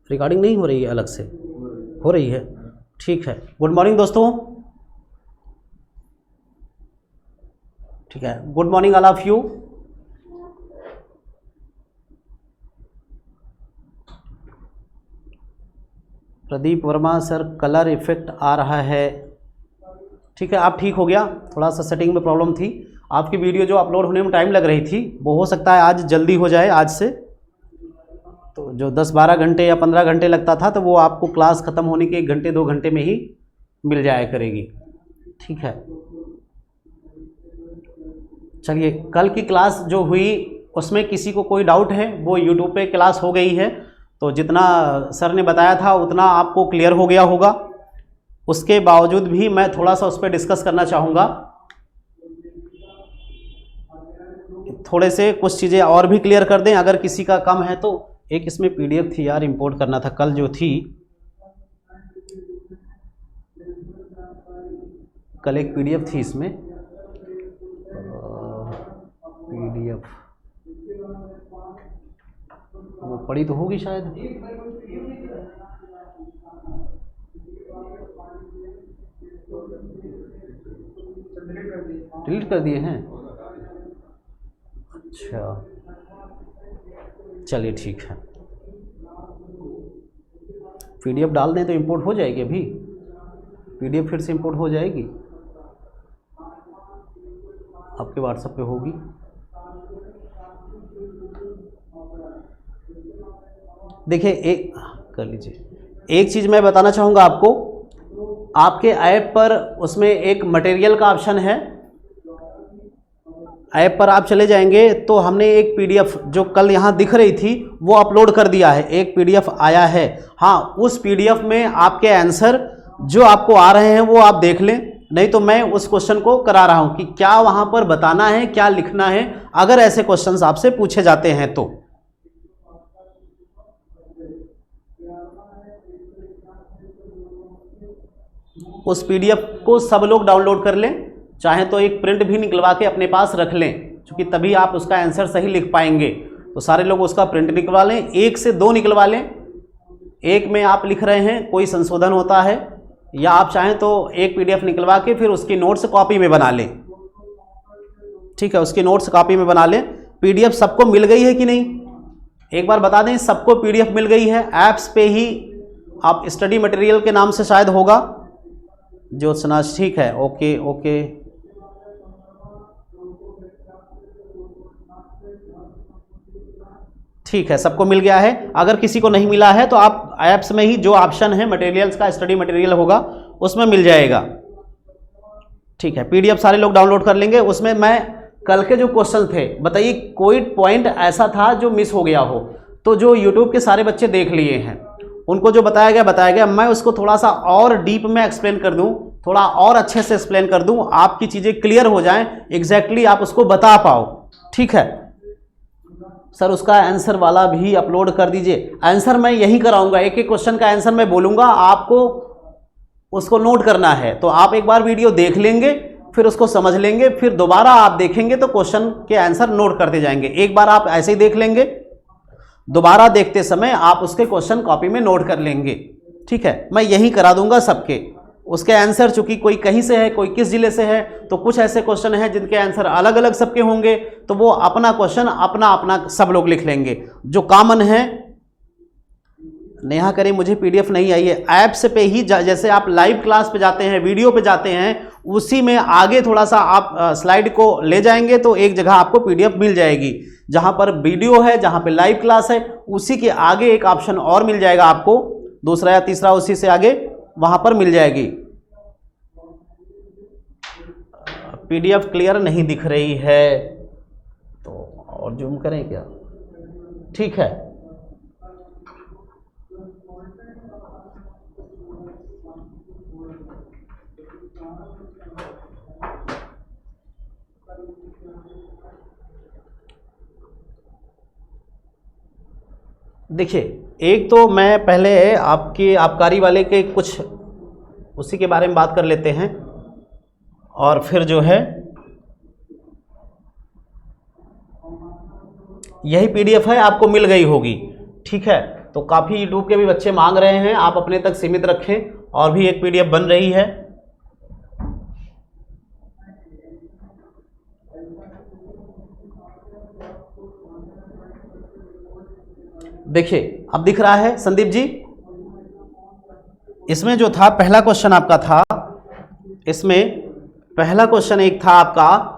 Recording नहीं हो रही है, अलग से हो रही है, ठीक है। गुड मॉर्निंग दोस्तों, ठीक है, good morning all of you. Pradeep Verma sir, colour effect आ रहा है, ठीक है, आप ठीक हो गया, थोड़ा सा सेटिंग में प्रॉब्लम थी। आपकी वीडियो जो अपलोड होने में टाइम लग रही थी, वो हो सकता है आज जल्दी हो जाए। आज से तो जो 10-12 घंटे या 15 घंटे लगता था, तो वो आपको क्लास ख़त्म होने के 1 घंटे 2 घंटे में ही मिल जाया करेगी, ठीक है। चलिए, कल की क्लास जो हुई उसमें किसी को कोई डाउट है? वो यूट्यूब पे क्लास हो गई है, तो जितना सर ने बताया था उतना आपको क्लियर हो गया होगा। उसके बावजूद भी मैं थोड़ा सा उस पर डिस्कस करना चाहूँगा, थोड़े से कुछ चीज़ें और भी क्लियर कर दें अगर किसी का कम है तो। एक इसमें पीडीएफ थी यार, इंपोर्ट करना था कल जो थी, कल एक पीडीएफ थी इसमें, पीडीएफ वो पड़ी तो होगी शायद, डिलीट कर दिए हैं, अच्छा चलिए ठीक है। पीडीएफ डाल दें तो इंपोर्ट हो जाएगी, अभी पीडीएफ फिर से इंपोर्ट हो जाएगी, आपके व्हाट्सएप पे होगी। देखिए, एक कर लीजिए, एक चीज़ मैं बताना चाहूँगा आपको, आपके ऐप पर उसमें एक मटेरियल का ऑप्शन है, ऐप पर आप चले जाएंगे तो हमने एक पीडीएफ जो कल यहाँ दिख रही थी वो अपलोड कर दिया है, एक पीडीएफ आया है। हाँ, उस पीडीएफ में आपके आंसर जो आपको आ रहे हैं वो आप देख लें, नहीं तो मैं उस क्वेश्चन को करा रहा हूँ कि क्या वहाँ पर बताना है, क्या लिखना है, अगर ऐसे क्वेश्चंस आपसे पूछे जाते हैं तो। उस पीडीएफ को सब लोग डाउनलोड कर लें, चाहे तो एक प्रिंट भी निकलवा के अपने पास रख लें, क्योंकि तभी आप उसका आंसर सही लिख पाएंगे। तो सारे लोग उसका प्रिंट निकलवा लें, 1 से 2 निकलवा लें। एक में आप लिख रहे हैं, कोई संशोधन होता है, या आप चाहें तो एक पीडीएफ निकलवा के फिर उसकी नोट्स कॉपी में बना लें, ठीक है, उसकी नोट्स कॉपी में बना लें। पीडीएफ सबको मिल गई है कि नहीं, एक बार बता दें, सबको पीडीएफ मिल गई है? ऐप्स पे ही आप स्टडी मटेरियल के नाम से शायद होगा, ज्योत्सना, ठीक है, ओके ओके, ठीक है, सबको मिल गया है। अगर किसी को नहीं मिला है तो आप ऐप्स में ही जो ऑप्शन है मटेरियल्स का, स्टडी मटेरियल होगा, उसमें मिल जाएगा, ठीक है। पीडीएफ सारे लोग डाउनलोड कर लेंगे। उसमें मैं कल के जो क्वेश्चन थे, बताइए कोई पॉइंट ऐसा था जो मिस हो गया हो, तो जो यूट्यूब के सारे बच्चे देख लिए हैं उनको जो बताया गया, मैं उसको थोड़ा सा और डीप में एक्सप्लेन कर दूं, थोड़ा और अच्छे से एक्सप्लेन कर दूं, आपकी चीज़ें क्लियर हो जाएं, एग्जैक्टली आप उसको बता पाओ, ठीक है। सर उसका आंसर वाला भी अपलोड कर दीजिए। आंसर मैं यही कराऊंगा, एक एक क्वेश्चन का आंसर मैं बोलूंगा, आपको उसको नोट करना है। तो आप एक बार वीडियो देख लेंगे, फिर उसको समझ लेंगे, फिर दोबारा आप देखेंगे तो क्वेश्चन के आंसर नोट करते जाएंगे। एक बार आप ऐसे ही देख लेंगे, दोबारा देखते समय आप उसके क्वेश्चन कॉपी में नोट कर लेंगे, ठीक है। मैं यही करा दूंगा सबके उसके आंसर, चूंकि कोई कहीं से है, कोई किस जिले से है, तो कुछ ऐसे क्वेश्चन हैं जिनके आंसर अलग अलग सबके होंगे, तो वो अपना क्वेश्चन अपना अपना सब लोग लिख लेंगे। जो कॉमन है, नेहा करें मुझे पीडीएफ नहीं आई है, ऐप्स पे ही जैसे आप लाइव क्लास पे जाते हैं, वीडियो पे जाते हैं, उसी में आगे थोड़ा सा आप स्लाइड को ले जाएंगे तो एक जगह आपको पीडीएफ मिल जाएगी, जहां पर वीडियो है, जहां पे लाइव क्लास है, उसी के आगे एक ऑप्शन और मिल जाएगा आपको, दूसरा या तीसरा उसी से आगे वहां पर मिल जाएगी। पीडीएफ क्लियर नहीं दिख रही है तो और जूम करें क्या, ठीक है। देखिए, एक तो मैं पहले आपकी आबकारी वाले के कुछ उसी के बारे में बात कर लेते हैं, और फिर जो है यही पीडीएफ है, आपको मिल गई होगी। ठीक है, तो काफ़ी यूट्यूब के भी बच्चे मांग रहे हैं, आप अपने तक सीमित रखें। और भी एक पीडीएफ बन रही है। देखिए अब दिख रहा है संदीप जी, इसमें जो था पहला क्वेश्चन आपका था, इसमें पहला क्वेश्चन एक था आपका,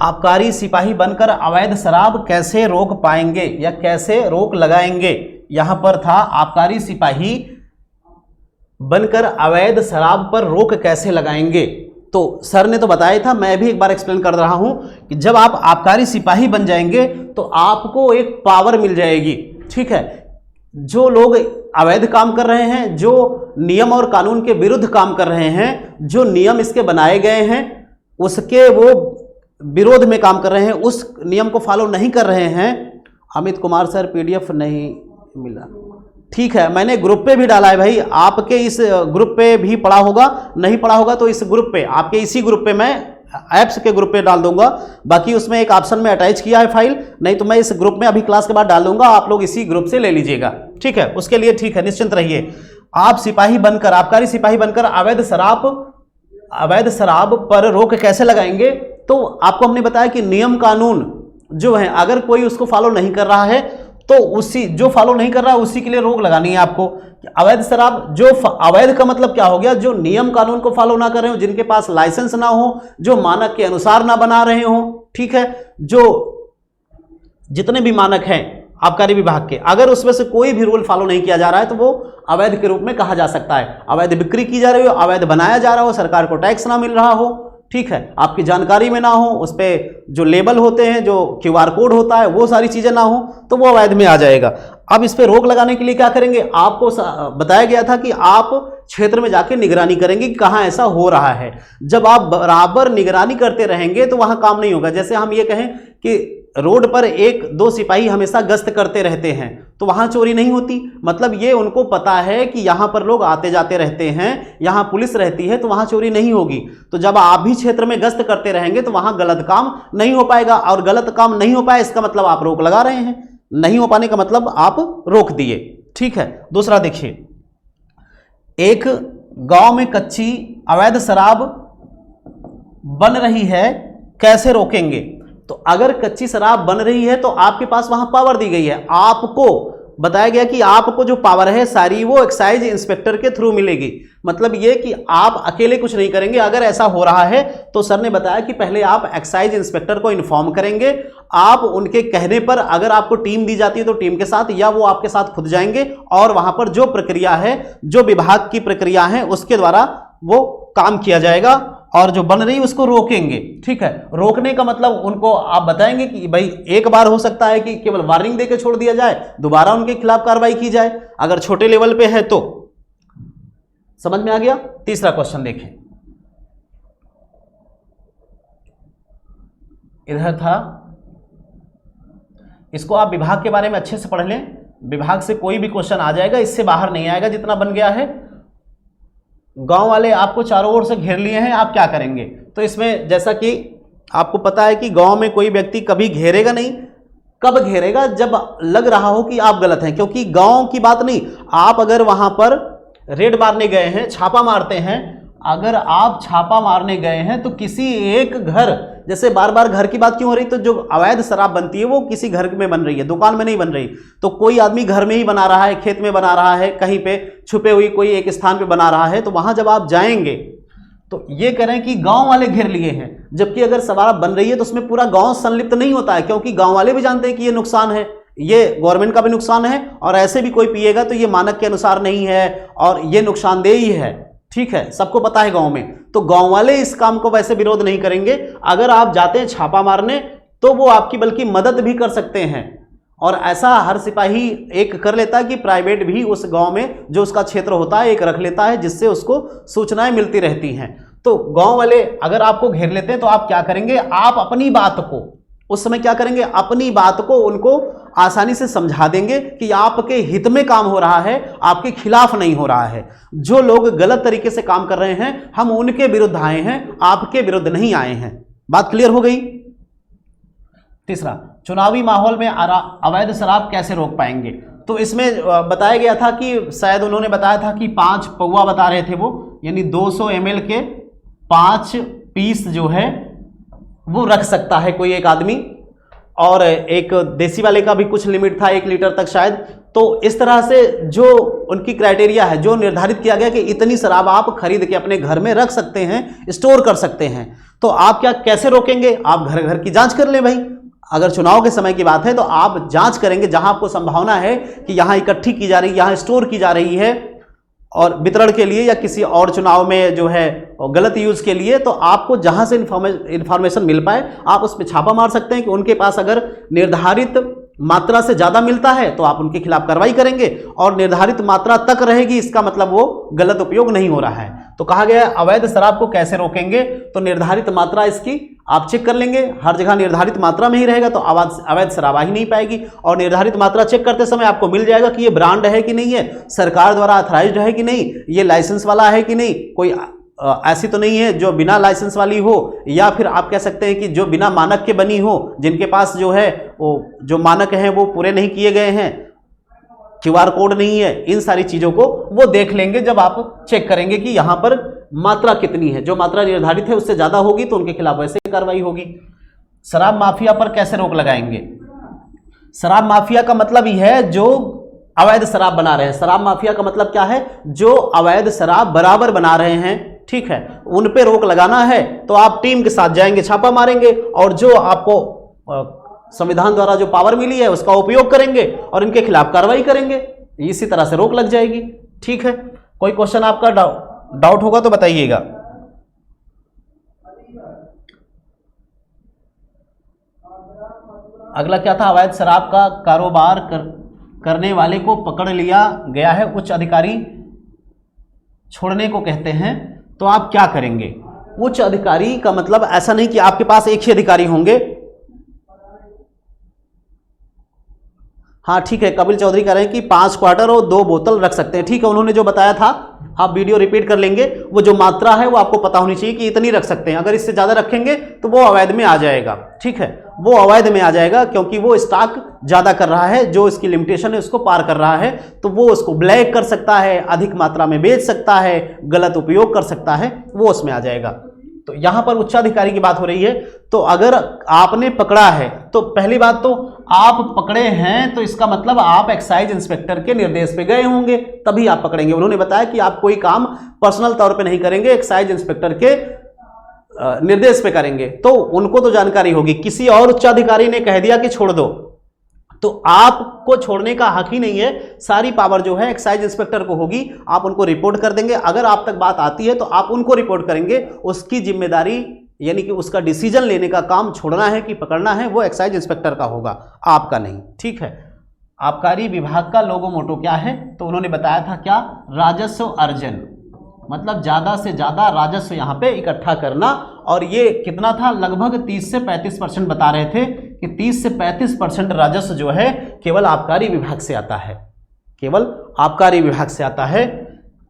आबकारी सिपाही बनकर अवैध शराब कैसे रोक पाएंगे या कैसे रोक लगाएंगे। यहां पर था आबकारी सिपाही बनकर अवैध शराब पर रोक कैसे लगाएंगे। तो सर ने तो बताया था, मैं भी एक बार एक्सप्लेन कर रहा हूं कि जब आप आबकारी सिपाही बन जाएंगे तो आपको एक पावर मिल जाएगी। ठीक है, जो लोग अवैध काम कर रहे हैं, जो नियम और कानून के विरुद्ध काम कर रहे हैं, जो नियम इसके बनाए गए हैं उसके वो विरोध में काम कर रहे हैं, उस नियम को फॉलो नहीं कर रहे हैं। अमित कुमार सर पीडीएफ नहीं मिला, ठीक है, मैंने ग्रुप पे भी डाला है भाई, आपके इस ग्रुप पे भी पढ़ा होगा, नहीं पढ़ा होगा तो इस ग्रुप पे, आपके इसी ग्रुप पे मैं ऐप्स के ग्रुप पे डाल दूंगा। बाकी उसमें एक ऑप्शन में अटैच किया है फाइल, नहीं तो मैं इस ग्रुप में अभी क्लास के बाद डाल दूंगा, आप लोग इसी ग्रुप से ले लीजिएगा। ठीक है, उसके लिए ठीक है, निश्चिंत रहिए। आप सिपाही बनकर, आबकारी सिपाही बनकर अवैध शराब पर रोक कैसे लगाएंगे। तो आपको हमने बताया कि नियम कानून जो है, अगर कोई उसको फॉलो नहीं कर रहा है तो उसी जो फॉलो नहीं कर रहा है उसी के लिए रोक लगानी है आपको। अवैध शराब, जो अवैध का मतलब क्या हो गया, जो नियम कानून को फॉलो ना कर रहे हो, जिनके पास लाइसेंस ना हो, जो मानक के अनुसार ना बना रहे हो। ठीक है, जो जितने भी मानक हैं आबकारी विभाग के, अगर उसमें से कोई भी रूल फॉलो नहीं किया जा रहा है तो वो अवैध के रूप में कहा जा सकता है। अवैध बिक्री की जा रही हो, अवैध बनाया जा रहा हो, सरकार को टैक्स ना मिल रहा हो, ठीक है, आपकी जानकारी में ना हो, उस पर जो लेबल होते हैं, जो क्यूआर कोड होता है, वो सारी चीजें ना हो, तो वो अवैध में आ जाएगा। अब इस पे रोक लगाने के लिए क्या करेंगे, आपको बताया गया था कि आप क्षेत्र में जाके निगरानी करेंगे कि कहां ऐसा हो रहा है। जब आप बराबर निगरानी करते रहेंगे तो वहां काम नहीं होगा। जैसे हम ये कहें कि रोड पर एक दो सिपाही हमेशा गश्त करते रहते हैं तो वहां चोरी नहीं होती, मतलब ये उनको पता है कि यहां पर लोग आते जाते रहते हैं, यहां पुलिस रहती है, तो वहां चोरी नहीं होगी। तो जब आप भी क्षेत्र में गश्त करते रहेंगे तो वहां गलत काम नहीं हो पाएगा, और गलत काम नहीं हो पाए इसका मतलब आप रोक लगा रहे हैं, नहीं हो पाने का मतलब आप रोक दिए। ठीक है, दूसरा देखिए, एक गांव में कच्ची अवैध शराब बन रही है, कैसे रोकेंगे। तो अगर कच्ची शराब बन रही है तो आपके पास वहां पावर दी गई है, आपको बताया गया कि आपको जो पावर है सारी वो एक्साइज इंस्पेक्टर के थ्रू मिलेगी। मतलब ये कि आप अकेले कुछ नहीं करेंगे। अगर ऐसा हो रहा है तो सर ने बताया कि पहले आप एक्साइज इंस्पेक्टर को इन्फॉर्म करेंगे, आप उनके कहने पर अगर आपको टीम दी जाती है तो टीम के साथ, या वो आपके साथ खुद जाएंगे और वहां पर जो प्रक्रिया है, जो विभाग की प्रक्रिया है उसके द्वारा वो काम किया जाएगा और जो बन रही है उसको रोकेंगे। ठीक है, रोकने का मतलब उनको आप बताएंगे कि भाई एक बार हो सकता है कि केवल वार्निंग देकर छोड़ दिया जाए, दोबारा उनके खिलाफ कार्रवाई की जाए, अगर छोटे लेवल पे है तो। समझ में आ गया। तीसरा क्वेश्चन देखें, इधर था, इसको आप विभाग के बारे में अच्छे से पढ़ लें, विभाग से कोई भी क्वेश्चन आ जाएगा, इससे बाहर नहीं आएगा जितना बन गया है। गांव वाले आपको चारों ओर से घेर लिए हैं, आप क्या करेंगे। तो इसमें जैसा कि आपको पता है कि गांव में कोई व्यक्ति कभी घेरेगा नहीं, कब घेरेगा, जब लग रहा हो कि आप गलत हैं। क्योंकि गांव की बात नहीं, आप अगर वहां पर रेड मारने गए हैं, छापा मारते हैं, अगर आप छापा मारने गए हैं तो किसी एक घर, जैसे बार बार घर की बात क्यों हो रही, तो जो अवैध शराब बनती है वो किसी घर में बन रही है, दुकान में नहीं बन रही। तो कोई आदमी घर में ही बना रहा है, खेत में बना रहा है, कहीं पे छुपे हुई कोई एक स्थान पे बना रहा है, तो वहां जब आप जाएंगे तो ये करें कि गांव वाले घेर लिए हैं। जबकि अगर शराब बन रही है तो उसमें पूरा गांव संलिप्त नहीं होता है, क्योंकि गांव वाले भी जानते हैं कि ये नुकसान है, ये गवर्नमेंट का भी नुकसान है, और ऐसे भी कोई पिएगा तो ये मानक के अनुसार नहीं है और ये नुकसानदेह ही है। ठीक है, सबको पता है गांव में, तो गांव वाले इस काम को वैसे विरोध नहीं करेंगे। अगर आप जाते हैं छापा मारने तो वो आपकी बल्कि मदद भी कर सकते हैं, और ऐसा हर सिपाही एक कर लेता है कि प्राइवेट भी उस गांव में जो उसका क्षेत्र होता है एक रख लेता है, जिससे उसको सूचनाएं मिलती रहती हैं। तो गांव वाले अगर आपको घेर लेते हैं तो आप क्या करेंगे, आप अपनी बात को उस समय क्या करेंगे, अपनी बात को उनको आसानी से समझा देंगे कि आपके हित में काम हो रहा है, आपके खिलाफ नहीं हो रहा है। जो लोग गलत तरीके से काम कर रहे हैं हम उनके विरुद्ध आए हैं, आपके विरुद्ध नहीं आए हैं। बात क्लियर हो गई। तीसरा, चुनावी माहौल में अवैध शराब कैसे रोक पाएंगे? तो इसमें बताया गया था कि शायद उन्होंने बताया था कि 5 पौवा बता रहे थे वो, यानी 200 ml के 5 पीस जो है वो रख सकता है कोई एक आदमी, और एक देसी वाले का भी कुछ लिमिट था 1 लीटर तक शायद। तो इस तरह से जो उनकी क्राइटेरिया है, जो निर्धारित किया गया कि इतनी शराब आप खरीद के अपने घर में रख सकते हैं, स्टोर कर सकते हैं। तो आप क्या कैसे रोकेंगे? आप घर घर की जांच कर लें भाई। अगर चुनाव के समय की बात है तो आप जांच करेंगे, जहां आपको संभावना है कि यहां इकट्ठी की जा रही है, यहां स्टोर की जा रही है और वितरण के लिए या किसी और चुनाव में जो है गलत यूज के लिए, तो आपको जहां से इंफॉर्मेशन मिल पाए आप उस पर छापा मार सकते हैं कि उनके पास अगर निर्धारित मात्रा से ज्यादा मिलता है तो आप उनके खिलाफ कार्रवाई करेंगे, और निर्धारित मात्रा तक रहेगी इसका मतलब वो गलत उपयोग नहीं हो रहा है। तो कहा गया अवैध शराब को कैसे रोकेंगे? तो निर्धारित मात्रा इसकी आप चेक कर लेंगे, हर जगह निर्धारित मात्रा में ही रहेगा तो अवैध शराब आ ही नहीं पाएगी। और निर्धारित मात्रा चेक करते समय आपको मिल जाएगा कि ये ब्रांड है कि नहीं है, सरकार द्वारा ऑथराइज्ड है कि नहीं, ये लाइसेंस वाला है कि नहीं, कोई ऐसी तो नहीं है जो बिना लाइसेंस वाली हो, या फिर आप कह सकते हैं कि जो बिना मानक के बनी हो, जिनके पास जो है वो जो मानक हैं वो पूरे नहीं किए गए हैं, QR कोड नहीं है। इन सारी चीजों को वो देख लेंगे जब आप चेक करेंगे कि यहां पर मात्रा कितनी है। जो मात्रा निर्धारित है उससे ज्यादा होगी तो उनके खिलाफ वैसे कार्रवाई होगी। शराब माफिया पर कैसे रोक लगाएंगे? शराब माफिया का मतलब ही है जो अवैध शराब बना रहे हैं। शराब माफिया का मतलब क्या है? जो अवैध शराब बराबर बना रहे हैं, ठीक है, उन पे रोक लगाना है तो आप टीम के साथ जाएंगे, छापा मारेंगे, और जो आपको संविधान द्वारा जो पावर मिली है उसका उपयोग करेंगे और इनके खिलाफ कार्रवाई करेंगे। इसी तरह से रोक लग जाएगी। ठीक है, कोई क्वेश्चन आपका डाउट होगा तो बताइएगा। अगला क्या था? अवैध शराब का कारोबार करने वाले को पकड़ लिया गया है, उच्च अधिकारी छोड़ने को कहते हैं, तो आप क्या करेंगे? उच्च अधिकारी का मतलब ऐसा नहीं कि आपके पास एक ही अधिकारी होंगे। हाँ ठीक है, कपिल चौधरी कह रहे हैं कि 5 क्वार्टर और 2 बोतल रख सकते हैं। ठीक है, उन्होंने जो बताया था आप वीडियो रिपीट कर लेंगे, वो जो मात्रा है वो आपको पता होनी चाहिए कि इतनी रख सकते हैं। अगर इससे ज्यादा रखेंगे तो वो अवैध में आ जाएगा। ठीक है, वो अवैध में आ जाएगा क्योंकि वो स्टॉक ज्यादा कर रहा है, जो इसकी लिमिटेशन है उसको पार कर रहा है, तो वो उसको ब्लैक कर सकता है, अधिक मात्रा में बेच सकता है, गलत उपयोग कर सकता है, वो उसमें आ जाएगा। तो यहां पर उच्चाधिकारी की बात हो रही है। तो अगर आपने पकड़ा है तो पहली बात तो आप पकड़े हैं तो इसका मतलब आप एक्साइज इंस्पेक्टर के निर्देश पे गए होंगे, तभी आप पकड़ेंगे। उन्होंने बताया कि आप कोई काम पर्सनल तौर पे नहीं करेंगे, एक्साइज इंस्पेक्टर के निर्देश पे करेंगे, तो उनको तो जानकारी होगी। किसी और उच्चाधिकारी ने कह दिया कि छोड़ दो, तो आपको छोड़ने का हक ही नहीं है। सारी पावर जो है एक्साइज इंस्पेक्टर को होगी, आप उनको रिपोर्ट कर देंगे। अगर आप तक बात आती है तो आप उनको रिपोर्ट करेंगे। उसकी जिम्मेदारी यानी कि उसका डिसीजन लेने का काम छोड़ना है कि पकड़ना है वो एक्साइज इंस्पेक्टर का होगा, आपका नहीं। ठीक है, आबकारी विभाग का लोगो मोटो क्या है? तो उन्होंने बताया था क्या? राजस्व अर्जन, मतलब ज्यादा से ज्यादा राजस्व यहां पे इकट्ठा करना। और ये कितना था? लगभग 30 से 35% बता रहे थे कि 30 से 35% राजस्व जो है केवल आबकारी विभाग से आता है, केवल आबकारी विभाग से आता है।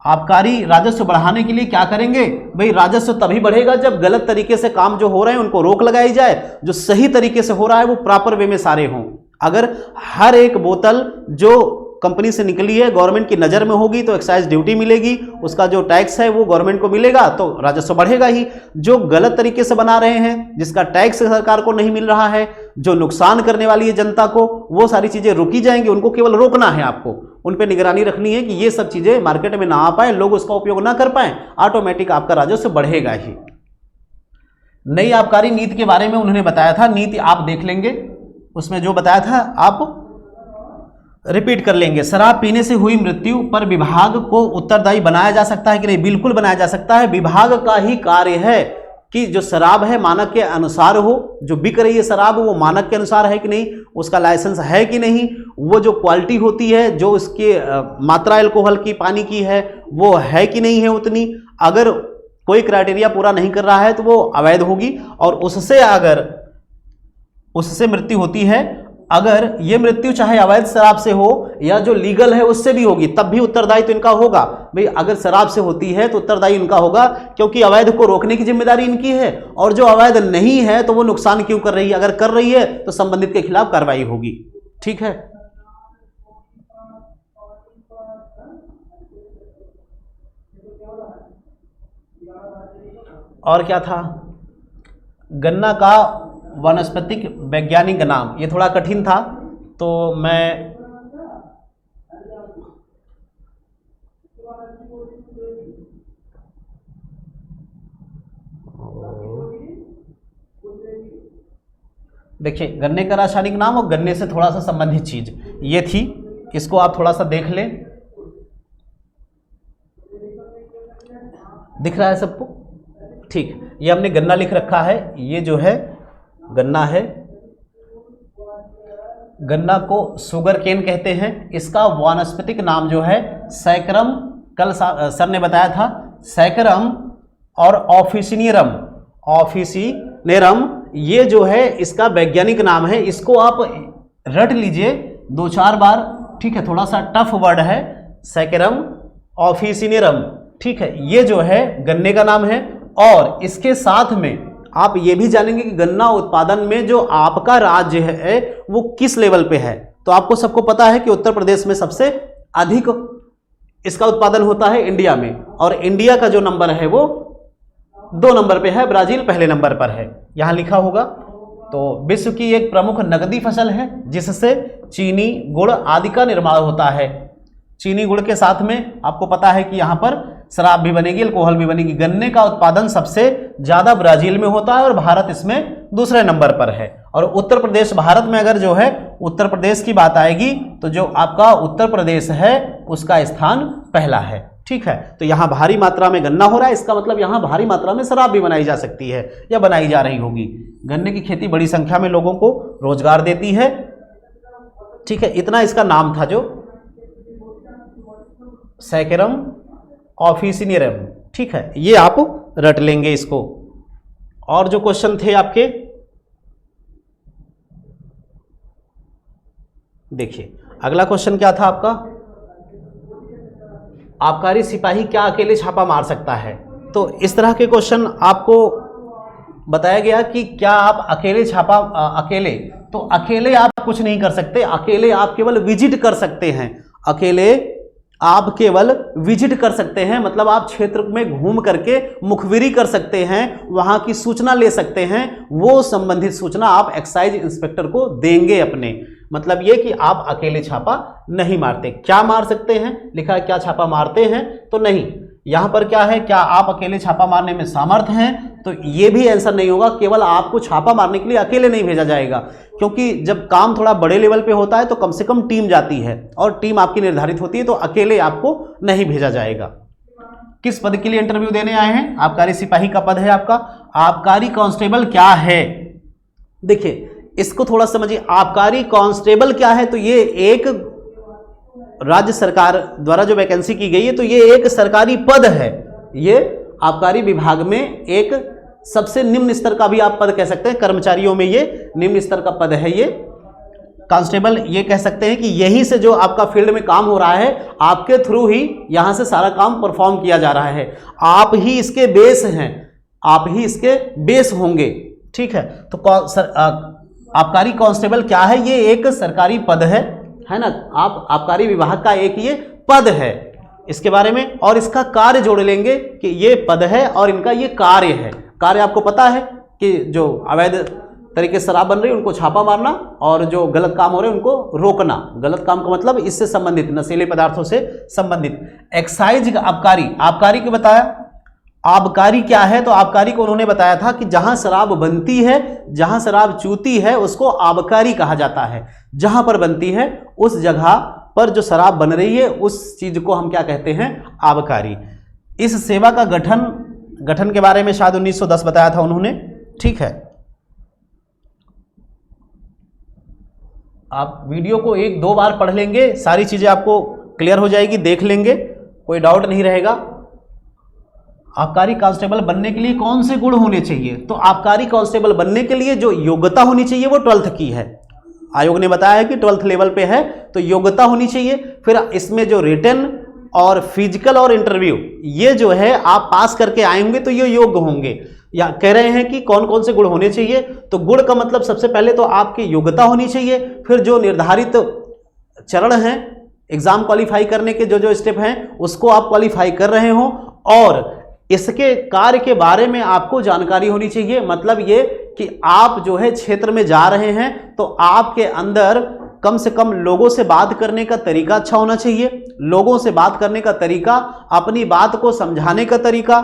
आबकारी राजस्व बढ़ाने के लिए क्या करेंगे भाई? राजस्व तभी बढ़ेगा जब गलत तरीके से काम जो हो रहे हैं उनको रोक लगाई जाए, जो सही तरीके से हो रहा है वो प्रॉपर वे में सारे हों। अगर हर एक बोतल जो कंपनी से निकली है गवर्नमेंट की नज़र में होगी तो एक्साइज ड्यूटी मिलेगी, उसका जो टैक्स है वो गवर्नमेंट को मिलेगा, तो राजस्व बढ़ेगा ही। जो गलत तरीके से बना रहे हैं, जिसका टैक्स सरकार को नहीं मिल रहा है, जो नुकसान करने वाली है जनता को, वो सारी चीज़ें रुकी जाएंगी। उनको केवल रोकना है, आपको उन पर निगरानी रखनी है कि ये सब चीज़ें मार्केट में ना आ पाए, लोग उसका उपयोग ना कर पाए, ऑटोमेटिक आपका राजस्व बढ़ेगा ही। नई आबकारी नीति के बारे में उन्होंने बताया था, नीति आप देख लेंगे, उसमें जो बताया था आप रिपीट कर लेंगे। शराब पीने से हुई मृत्यु पर विभाग को उत्तरदायी बनाया जा सकता है कि नहीं? बिल्कुल बनाया जा सकता है। विभाग का ही कार्य है कि जो शराब है मानक के अनुसार हो, जो बिक रही है शराब वो मानक के अनुसार है कि नहीं, उसका लाइसेंस है कि नहीं, वो जो क्वालिटी होती है, जो उसके मात्रा अल्कोहल की, पानी की है, वो है कि नहीं है उतनी। अगर कोई क्राइटेरिया पूरा नहीं कर रहा है तो वो अवैध होगी। और उससे अगर उससे मृत्यु होती है अगर ये मृत्यु चाहे अवैध शराब से हो या जो लीगल है उससे भी होगी, तब भी उत्तरदायी तो इनका होगा। भाई अगर शराब से होती है तो उत्तरदायी इनका होगा, क्योंकि अवैध को रोकने की जिम्मेदारी इनकी है, और जो अवैध नहीं है तो वो नुकसान क्यों कर रही है, अगर कर रही है तो संबंधित के खिलाफ कार्रवाई होगी। ठीक है, और क्या था, गन्ना का वानस्पतिक वैज्ञानिक नाम, ये थोड़ा कठिन था तो मैं देखिए गन्ने का रासायनिक नाम और गन्ने से थोड़ा सा संबंधित चीज ये थी, इसको आप थोड़ा सा देख लें। दिख रहा है सबको? ठीक, ये हमने गन्ना लिख रखा है, ये जो है गन्ना है, गन्ना को शुगर केन कहते हैं। इसका वानस्पतिक नाम जो है सैकरम, कल सर ने बताया था, सैकरम और ऑफिसिनेरम, ऑफिसिनेरम ये जो है इसका वैज्ञानिक नाम है। इसको आप रट लीजिए 2-4 बार, ठीक है, थोड़ा सा टफ वर्ड है, सैकरम ऑफिसिनेरम। ठीक है, ये जो है गन्ने का नाम है, और इसके साथ में आप ये भी जानेंगे कि गन्ना उत्पादन में जो आपका राज्य है वो किस लेवल पे है। तो आपको सबको पता है कि उत्तर प्रदेश में सबसे अधिक इसका उत्पादन होता है इंडिया में, और इंडिया का जो नंबर है वो 2 नंबर पे है, ब्राजील पहले नंबर पर है, यहां लिखा होगा। तो विश्व की एक प्रमुख नकदी फसल है जिससे चीनी, गुड़ आदि का निर्माण होता है। चीनी गुड़ के साथ में आपको पता है कि यहाँ पर शराब भी बनेगी, अल्कोहल भी बनेगी। गन्ने का उत्पादन सबसे ज्यादा ब्राजील में होता है और भारत इसमें दूसरे नंबर पर है। और उत्तर प्रदेश, भारत में अगर जो है उत्तर प्रदेश की बात आएगी तो जो आपका उत्तर प्रदेश है उसका स्थान पहला है। ठीक है, तो यहाँ भारी मात्रा में गन्ना हो रहा है, इसका मतलब यहाँ भारी मात्रा में शराब भी बनाई जा सकती है या बनाई जा रही होगी। गन्ने की खेती बड़ी संख्या में लोगों को रोजगार देती है। ठीक है, इतना इसका नाम था, जो सैकरम ऑफिसिनेरम। ठीक है, ये आप रट लेंगे इसको। और जो क्वेश्चन थे आपके, देखिए अगला क्वेश्चन क्या था आपका, आबकारी सिपाही क्या अकेले छापा मार सकता है। तो इस तरह के क्वेश्चन आपको बताया गया कि क्या आप अकेले छापा, तो अकेले आप कुछ नहीं कर सकते, अकेले आप केवल विजिट कर सकते हैं, अकेले आप केवल विजिट कर सकते हैं, मतलब आप क्षेत्र में घूम करके मुखबिरी कर सकते हैं, वहां की सूचना ले सकते हैं, वो संबंधित सूचना आप एक्साइज इंस्पेक्टर को देंगे अपने। मतलब ये कि आप अकेले छापा नहीं मारते। क्या मार सकते हैं, लिखा है क्या छापा मारते हैं, तो नहीं, यहां पर क्या है, क्या आप अकेले छापा मारने में समर्थ हैं, तो ये भी आंसर नहीं होगा। केवल आपको छापा मारने के लिए अकेले नहीं भेजा जाएगा, क्योंकि जब काम थोड़ा बड़े लेवल पे होता है तो कम से कम टीम जाती है और टीम आपकी निर्धारित होती है, तो अकेले आपको नहीं भेजा जाएगा। किस पद के लिए इंटरव्यू देने आए हैं, आबकारी सिपाही का पद है आपका। आबकारी कांस्टेबल क्या है, देखिए इसको थोड़ा समझिए। आबकारी कांस्टेबल क्या है, तो ये एक राज्य सरकार द्वारा जो वैकेंसी की गई है, तो ये एक सरकारी पद है। ये आबकारी विभाग में एक सबसे निम्न स्तर का भी आप पद कह सकते हैं, कर्मचारियों में ये निम्न स्तर का पद है। ये कांस्टेबल ये कह सकते हैं कि यहीं से जो आपका फील्ड में काम हो रहा है, आपके थ्रू ही यहां से सारा काम परफॉर्म किया जा रहा है, आप ही इसके बेस हैं, आप ही इसके बेस होंगे। ठीक है, तो आबकारी कांस्टेबल क्या है, ये एक सरकारी पद है ना, आप आबकारी विभाग का एक ये पद है। इसके बारे में और इसका कार्य जोड़ लेंगे कि ये पद है और इनका ये कार्य है। कार्य आपको पता है कि जो अवैध तरीके से शराब बन रही है उनको छापा मारना, और जो गलत काम हो रहे हैं उनको रोकना। गलत काम का मतलब इससे संबंधित, नशीले पदार्थों से संबंधित। एक्साइज आबकारी, आबकारी को बताया, आबकारी क्या है, तो आबकारी को उन्होंने बताया था कि जहां शराब बनती है, जहां शराब चूती है, उसको आबकारी कहा जाता है। जहां पर बनती है उस जगह पर जो शराब बन रही है उस चीज को हम क्या कहते हैं, आबकारी। इस सेवा का गठन के बारे में शायद 1910 बताया था उन्होंने। ठीक है, आप वीडियो को 1-2 बार पढ़ लेंगे, सारी चीजें आपको क्लियर हो जाएगी, देख लेंगे, कोई डाउट नहीं रहेगा। आबकारी कांस्टेबल बनने के लिए कौन से गुण होने चाहिए, तो आबकारी कांस्टेबल बनने के लिए जो योग्यता होनी चाहिए वो 12th की है। आयोग ने बताया है कि 12th लेवल पे है तो योग्यता होनी चाहिए। फिर इसमें जो रिटन और फिजिकल और इंटरव्यू ये जो है आप पास करके आए होंगे तो ये योग्य होंगे। या कह रहे हैं कि कौन कौन से गुण होने चाहिए, तो गुण का मतलब सबसे पहले तो आपकी योग्यता होनी चाहिए, फिर जो निर्धारित चरण हैं एग्जाम क्वालिफाई करने के जो स्टेप हैं उसको आप क्वालिफाई कर रहे हो, और इसके कार्य के बारे में आपको जानकारी होनी चाहिए। मतलब ये कि आप जो है क्षेत्र में जा रहे हैं तो आपके अंदर कम से कम लोगों से बात करने का तरीका अच्छा होना चाहिए। लोगों से बात करने का तरीका, अपनी बात को समझाने का तरीका,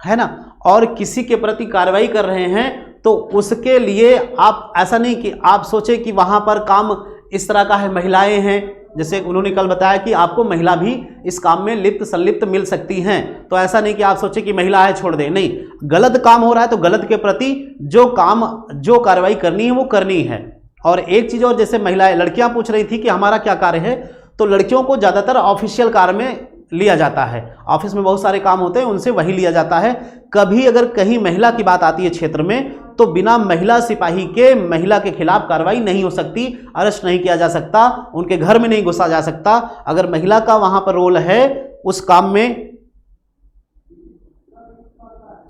है ना, और किसी के प्रति कार्रवाई कर रहे हैं तो उसके लिए आप ऐसा नहीं कि आप सोचे कि वहां पर काम इस तरह का है, महिलाएं हैं, जैसे उन्होंने कल बताया कि आपको महिला भी इस काम में लिप्त संलिप्त मिल सकती हैं, तो ऐसा नहीं कि आप सोचे कि महिला है छोड़ दें, नहीं, गलत काम हो रहा है तो गलत के प्रति जो कार्रवाई करनी है वो करनी है। और एक चीज और, जैसे महिलाएं लड़कियां पूछ रही थी कि हमारा क्या कार्य है, तो लड़कियों को ज्यादातर ऑफिशियल कार्य में लिया जाता है, ऑफिस में बहुत सारे काम होते हैं उनसे वही लिया जाता है। कभी अगर कहीं महिला की बात आती है क्षेत्र में तो बिना महिला सिपाही के महिला के खिलाफ कार्रवाई नहीं हो सकती, अरेस्ट नहीं किया जा सकता, उनके घर में नहीं घुसा जा सकता। अगर महिला का वहां पर रोल है उस काम में,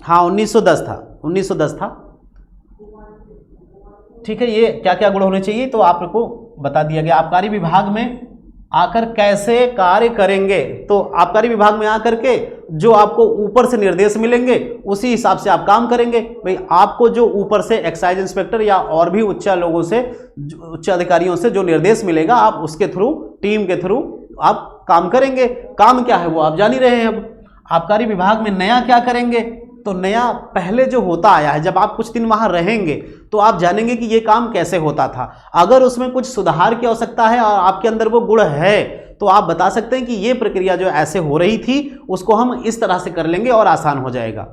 हाँ 1910 था। ठीक है, ये क्या क्या गुण होने चाहिए तो आपको बता दिया गया। आबकारी विभाग में आकर कैसे कार्य करेंगे, तो आबकारी विभाग में आकर के जो आपको ऊपर से निर्देश मिलेंगे उसी हिसाब से आप काम करेंगे। भाई आपको जो ऊपर से एक्साइज इंस्पेक्टर या और भी उच्च लोगों से, उच्च अधिकारियों से जो निर्देश मिलेगा आप उसके थ्रू, टीम के थ्रू आप काम करेंगे। काम क्या है वो आप जान ही रहे हैं। अब आबकारी विभाग में नया क्या करेंगे, तो नया पहले जो होता आया है, जब आप कुछ दिन वहां रहेंगे तो आप जानेंगे कि ये काम कैसे होता था। अगर उसमें कुछ सुधार की आवश्यकता है और आपके अंदर वो गुण है तो आप बता सकते हैं कि ये प्रक्रिया जो ऐसे हो रही थी उसको हम इस तरह से कर लेंगे और आसान हो जाएगा।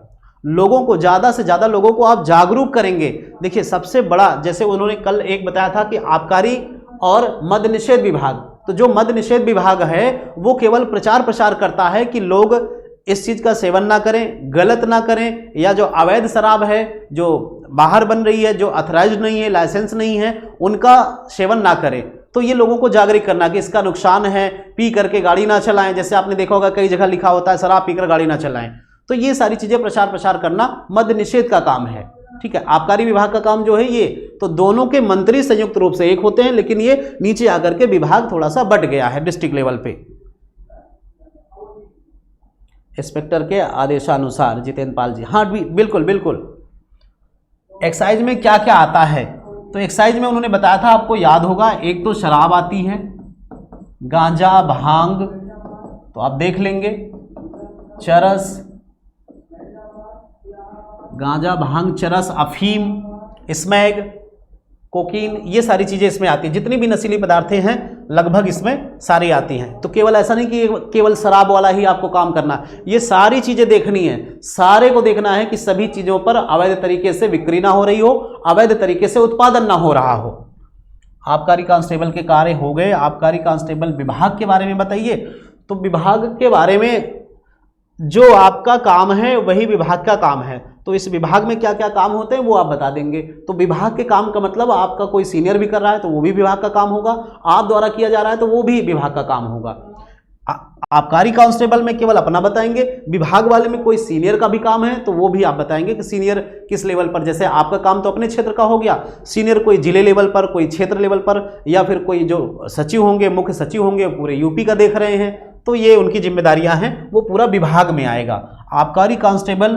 लोगों को, ज़्यादा से ज़्यादा लोगों को आप जागरूक करेंगे। देखिए सबसे बड़ा, जैसे उन्होंने कल एक बताया था कि आबकारी और मद्य निषेध विभाग, तो जो मद्य निषेध विभाग है वो केवल प्रचार प्रसार करता है कि लोग इस चीज़ का सेवन ना करें, गलत ना करें, या जो अवैध शराब है जो बाहर बन रही है, जो अथराइज्ड नहीं है, लाइसेंस नहीं है, उनका सेवन ना करें। तो ये लोगों को जागरूक करना कि इसका नुकसान है, पी करके गाड़ी ना चलाएं। जैसे आपने देखा होगा कई जगह लिखा होता है शराब पीकर गाड़ी ना चलाएं। तो ये सारी चीज़ें प्रसार करना मद्य निषेध का काम है। ठीक है, आबकारी विभाग का काम जो है ये, तो दोनों के मंत्री संयुक्त रूप से एक होते हैं, लेकिन ये नीचे आकर के विभाग थोड़ा सा बट गया है डिस्ट्रिक्ट लेवल पे। इंस्पेक्टर के आदेशानुसार, जितेंद्र पाल जी, हाँ बिल्कुल बिल्कुल। एक्साइज में क्या क्या आता है, तो एक्साइज में उन्होंने बताया था, आपको याद होगा, एक तो शराब आती है, गांजा, भांग, तो आप देख लेंगे, चरस, गांजा, भांग, चरस, अफीम, स्मैग, कोकीन, ये सारी चीज़ें इसमें आती हैं। जितनी भी नशीली पदार्थें हैं लगभग इसमें सारी आती हैं। तो केवल ऐसा नहीं कि केवल शराब वाला ही आपको काम करना, ये सारी चीज़ें देखनी है, सारे को देखना है कि सभी चीज़ों पर अवैध तरीके से बिक्री ना हो रही हो, अवैध तरीके से उत्पादन ना हो रहा हो। आबकारी कांस्टेबल के कार्य हो गए। आबकारी कांस्टेबल विभाग के बारे में बताइए। तो विभाग के बारे में जो आपका काम है वही विभाग का काम है, तो इस विभाग में क्या क्या काम होते हैं वो आप बता देंगे। तो विभाग के काम का मतलब आपका कोई सीनियर भी कर रहा है तो वो भी विभाग का काम होगा, आप द्वारा किया जा रहा है तो वो भी विभाग का काम होगा। आबकारी कांस्टेबल में केवल अपना बताएंगे, विभाग वाले में कोई सीनियर का भी काम है तो वो भी आप बताएंगे कि सीनियर किस लेवल पर। जैसे आपका काम तो अपने क्षेत्र का हो गया, सीनियर कोई जिले लेवल पर, कोई क्षेत्र लेवल पर, या फिर कोई जो सचिव होंगे, मुख्य सचिव होंगे, पूरे यूपी का देख रहे हैं, तो ये उनकी जिम्मेदारियां हैं, वो पूरा विभाग में आएगा। आबकारी कांस्टेबल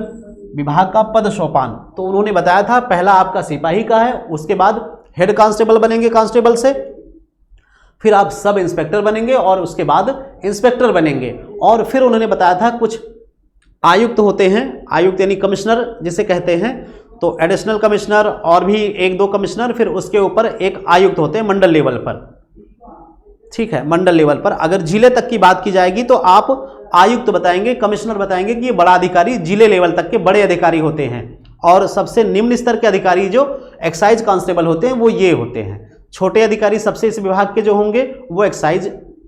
विभाग का पद सोपान, तो उन्होंने बताया था पहला आपका सिपाही का है, उसके बाद हेड कांस्टेबल बनेंगे कांस्टेबल से, फिर आप सब इंस्पेक्टर बनेंगे और उसके बाद इंस्पेक्टर बनेंगे। और फिर उन्होंने बताया था कुछ आयुक्त होते हैं, आयुक्त यानी कमिश्नर जिसे कहते हैं, तो एडिशनल कमिश्नर और भी एक दो कमिश्नर, फिर उसके ऊपर एक आयुक्त होते हैं मंडल लेवल पर। ठीक है, मंडल लेवल पर। अगर जिले तक की बात की जाएगी तो आप आयुक्त बताएंगे, कमिश्नर बताएंगे कि ये बड़ा अधिकारी, जिले लेवल तक के बड़े अधिकारी होते हैं। और सबसे निम्न स्तर के अधिकारी जो एक्साइज कांस्टेबल होते हैं वो ये होते हैं। छोटे अधिकारी सबसे इस विभाग के जो होंगे वो एक्साइज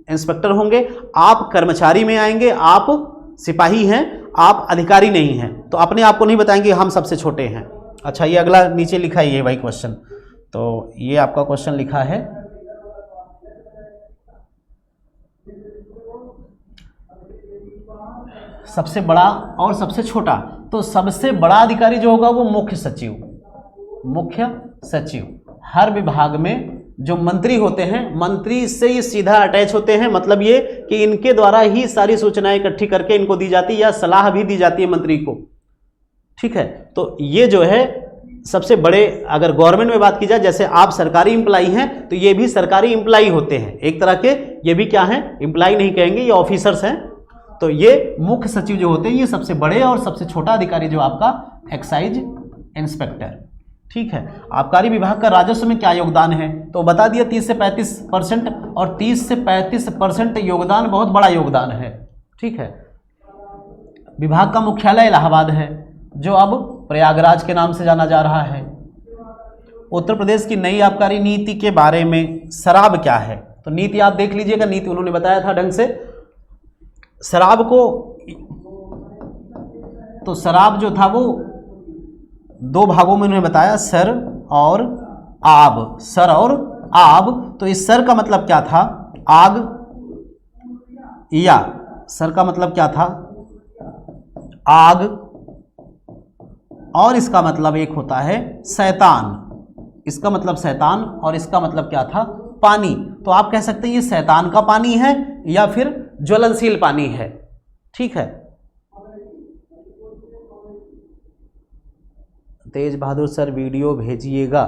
इंस्पेक्टर होंगे। आप कर्मचारी में आएंगे, आप सिपाही हैं, आप अधिकारी नहीं हैं, तो अपने आप को नहीं बताएंगे हम सबसे छोटे हैं। अच्छा, ये अगला नीचे लिखा है ये वही क्वेश्चन, तो ये आपका क्वेश्चन लिखा है सबसे बड़ा और सबसे छोटा। तो सबसे बड़ा अधिकारी जो होगा वो मुख्य सचिव। मुख्य सचिव हर विभाग में जो मंत्री होते हैं, मंत्री से ही सीधा अटैच होते हैं, मतलब ये कि इनके द्वारा ही सारी सूचनाएं इकट्ठी करके इनको दी जाती है या सलाह भी दी जाती है मंत्री को। ठीक है, तो ये जो है सबसे बड़े, अगर गवर्नमेंट में बात की जाए, जैसे आप सरकारी एम्प्लाई हैं तो ये भी सरकारी एम्प्लाई होते हैं एक तरह के, ये भी क्या हैं, एम्प्लाई नहीं कहेंगे, ये ऑफिसर्स हैं। तो ये मुख्य सचिव जो होते हैं ये सबसे बड़े और सबसे छोटा अधिकारी जो आपका एक्साइज इंस्पेक्टर। ठीक है, आबकारी विभाग का राजस्व में क्या योगदान है, तो बता दिया 30 से 35%, और 30 से 35% योगदान बहुत बड़ा योगदान है। ठीक है, विभाग का मुख्यालय इलाहाबाद है, जो अब प्रयागराज के नाम से जाना जा रहा है। उत्तर प्रदेश की नई आबकारी नीति के बारे में शराब क्या है, तो नीति आप देख लीजिएगा, नीति उन्होंने बताया था ढंग से। शराब को, तो शराब जो था वो 2 भागों में उन्होंने बताया, सर और आब। सर और आब, तो इस सर का मतलब क्या था, आग, या सर का मतलब क्या था, आग, और इसका मतलब एक होता है शैतान। इसका मतलब शैतान और इसका मतलब क्या था, पानी। तो आप कह सकते हैं ये शैतान का पानी है या फिर ज्वलनशील पानी है। ठीक है, तेज बहादुर सर वीडियो भेजिएगा।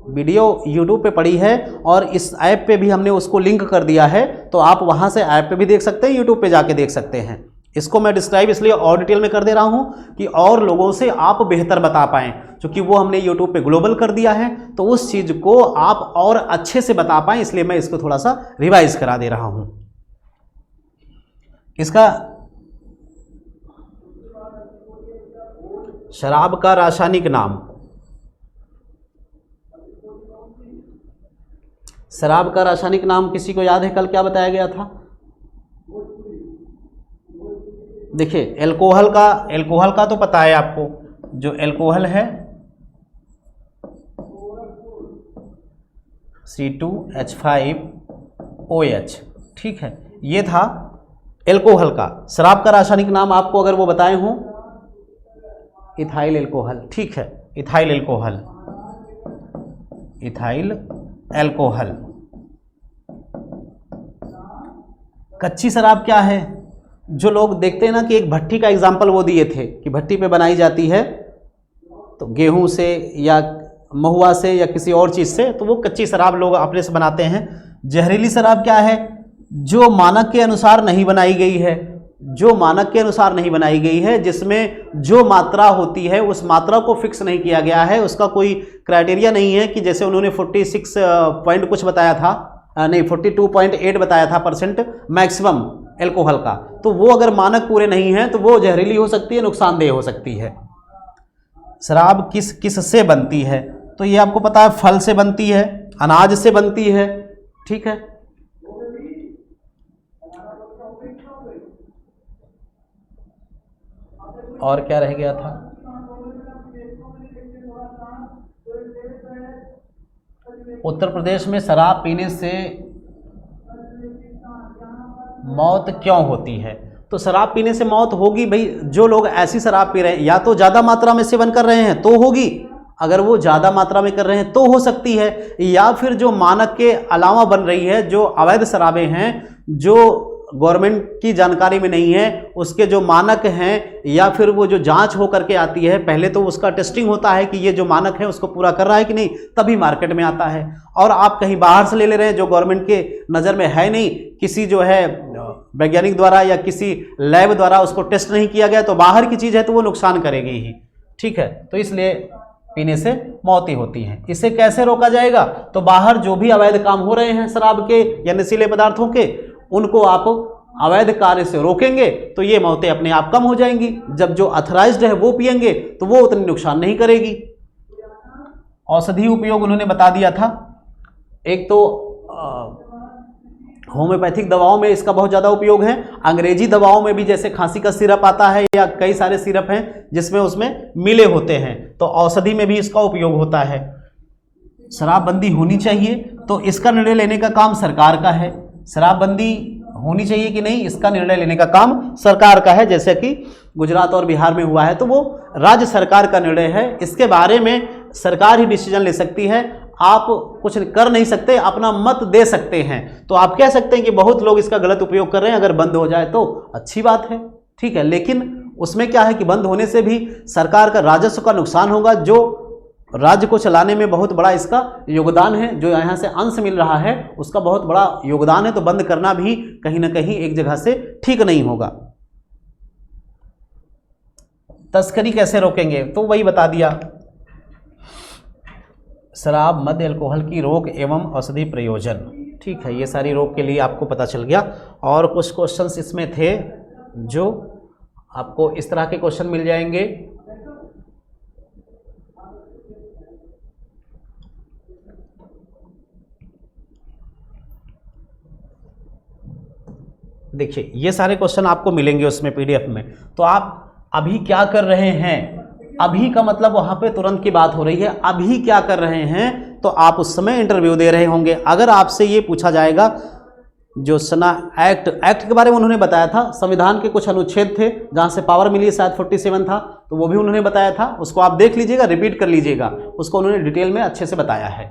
वीडियो YouTube पे पड़ी है और इस ऐप पे भी हमने उसको लिंक कर दिया है, तो आप वहाँ से ऐप पे भी देख सकते हैं, YouTube पे जाके देख सकते हैं। इसको मैं डिस्क्राइब इसलिए और डिटेल में कर दे रहा हूँ कि और लोगों से आप बेहतर बता पाएँ, क्योंकि वो हमने YouTube पे ग्लोबल कर दिया है, तो उस चीज़ को आप और अच्छे से बता पाएँ, इसलिए मैं इसको थोड़ा सा रिवाइज करा दे रहा हूँ। इसका शराब का रासायनिक नाम, शराब का रासायनिक नाम किसी को याद है कल क्या बताया गया था? देखिए एल्कोहल का तो पता है आपको, जो एल्कोहल है C2H5OH, ठीक है, ये था एल्कोहल का। शराब का रासायनिक नाम आपको अगर वो बताए हों, इथाइल एल्कोहल। ठीक है, इथाइल एल्कोहल, इथाइल एल्कोहल। कच्ची शराब क्या है? जो लोग देखते हैं ना कि एक भट्टी का एग्जाम्पल वो दिए थे कि भट्टी पे बनाई जाती है तो गेहूं से या महुआ से या किसी और चीज़ से, तो वो कच्ची शराब लोग अपने से बनाते हैं। जहरीली शराब क्या है? जो मानक के अनुसार नहीं बनाई गई है, जो मानक के अनुसार नहीं बनाई गई है, जिसमें जो मात्रा होती है उस मात्रा को फिक्स नहीं किया गया है, उसका कोई क्राइटेरिया नहीं है कि जैसे उन्होंने 46 पॉइंट कुछ बताया था, नहीं 42.8 बताया था परसेंट मैक्सिमम एल्कोहल का, तो वो अगर मानक पूरे नहीं हैं तो वो जहरीली हो सकती है, नुकसानदेह हो सकती है। शराब किस किस से बनती है? तो ये आपको पता है, फल से बनती है, अनाज से बनती है। ठीक है, और क्या रह गया था? उत्तर प्रदेश में शराब पीने से मौत क्यों होती है? तो शराब पीने से मौत होगी भाई, जो लोग ऐसी शराब पी रहे हैं, या तो ज़्यादा मात्रा में सेवन कर रहे हैं तो होगी, अगर वो ज़्यादा मात्रा में कर रहे हैं तो हो सकती है, या फिर जो मानक के अलावा बन रही है, जो अवैध शराबें हैं, जो गवर्नमेंट की जानकारी में नहीं है, उसके जो मानक हैं, या फिर वो जो जांच हो करके आती है, पहले तो उसका टेस्टिंग होता है कि ये जो मानक है उसको पूरा कर रहा है कि नहीं, तभी मार्केट में आता है। और आप कहीं बाहर से ले रहे हैं जो गवर्नमेंट के नज़र में है नहीं, किसी जो है वैज्ञानिक द्वारा या किसी लैब द्वारा उसको टेस्ट नहीं किया गया, तो बाहर की चीज़ है तो वो नुकसान करेगी ही। ठीक है, तो इसलिए पीने से मौत ही होती है। इसे कैसे रोका जाएगा? तो बाहर जो भी अवैध काम हो रहे हैं शराब के या नशीले पदार्थों के, उनको आप अवैध कार्य से रोकेंगे तो ये मौतें अपने आप कम हो जाएंगी। जब जो अथराइज्ड है वो पिएंगे तो वो उतनी नुकसान नहीं करेगी। औषधि उपयोग उन्होंने बता दिया था। एक तो होम्योपैथिक दवाओं में इसका बहुत ज़्यादा उपयोग है, अंग्रेजी दवाओं में भी, जैसे खांसी का सिरप आता है या कई सारे सिरप हैं जिसमें उसमें मिले होते हैं, तो औषधि में भी इसका उपयोग होता है। शराबबंदी होनी चाहिए, तो इसका निर्णय लेने का काम सरकार का है। शराबबंदी होनी चाहिए कि नहीं, इसका निर्णय लेने का काम सरकार का है। जैसे कि गुजरात और बिहार में हुआ है तो वो राज्य सरकार का निर्णय है, इसके बारे में सरकार ही डिसीजन ले सकती है। आप कुछ कर नहीं सकते, अपना मत दे सकते हैं। तो आप कह सकते हैं कि बहुत लोग इसका गलत उपयोग कर रहे हैं, अगर बंद हो जाए तो अच्छी बात है, ठीक है। लेकिन उसमें क्या है कि बंद होने से भी सरकार का राजस्व का नुकसान होगा, जो राज्य को चलाने में बहुत बड़ा इसका योगदान है, जो यहाँ से अंश मिल रहा है उसका बहुत बड़ा योगदान है। तो बंद करना भी कहीं ना कहीं एक जगह से ठीक नहीं होगा। तस्करी कैसे रोकेंगे, तो वही बता दिया, शराब मद्य अल्कोहल की रोक एवं औषधि प्रयोजन, ठीक है। ये सारी रोक के लिए आपको पता चल गया। और कुछ क्वेश्चंस इसमें थे जो आपको इस तरह के क्वेश्चन मिल जाएंगे। देखिए ये सारे क्वेश्चन आपको मिलेंगे उसमें पीडीएफ में। तो आप अभी क्या कर रहे हैं, अभी का मतलब वहां पे तुरंत की बात हो रही है, अभी क्या कर रहे हैं, तो आप उस समय इंटरव्यू दे रहे होंगे। अगर आपसे ये पूछा जाएगा, जो सना एक्ट के बारे में उन्होंने बताया था, संविधान के कुछ अनुच्छेद थे जहां से पावर मिली, शायद 47 था, तो वो भी उन्होंने बताया था, उसको आप देख लीजिएगा, रिपीट कर लीजिएगा, उसको उन्होंने डिटेल में अच्छे से बताया है।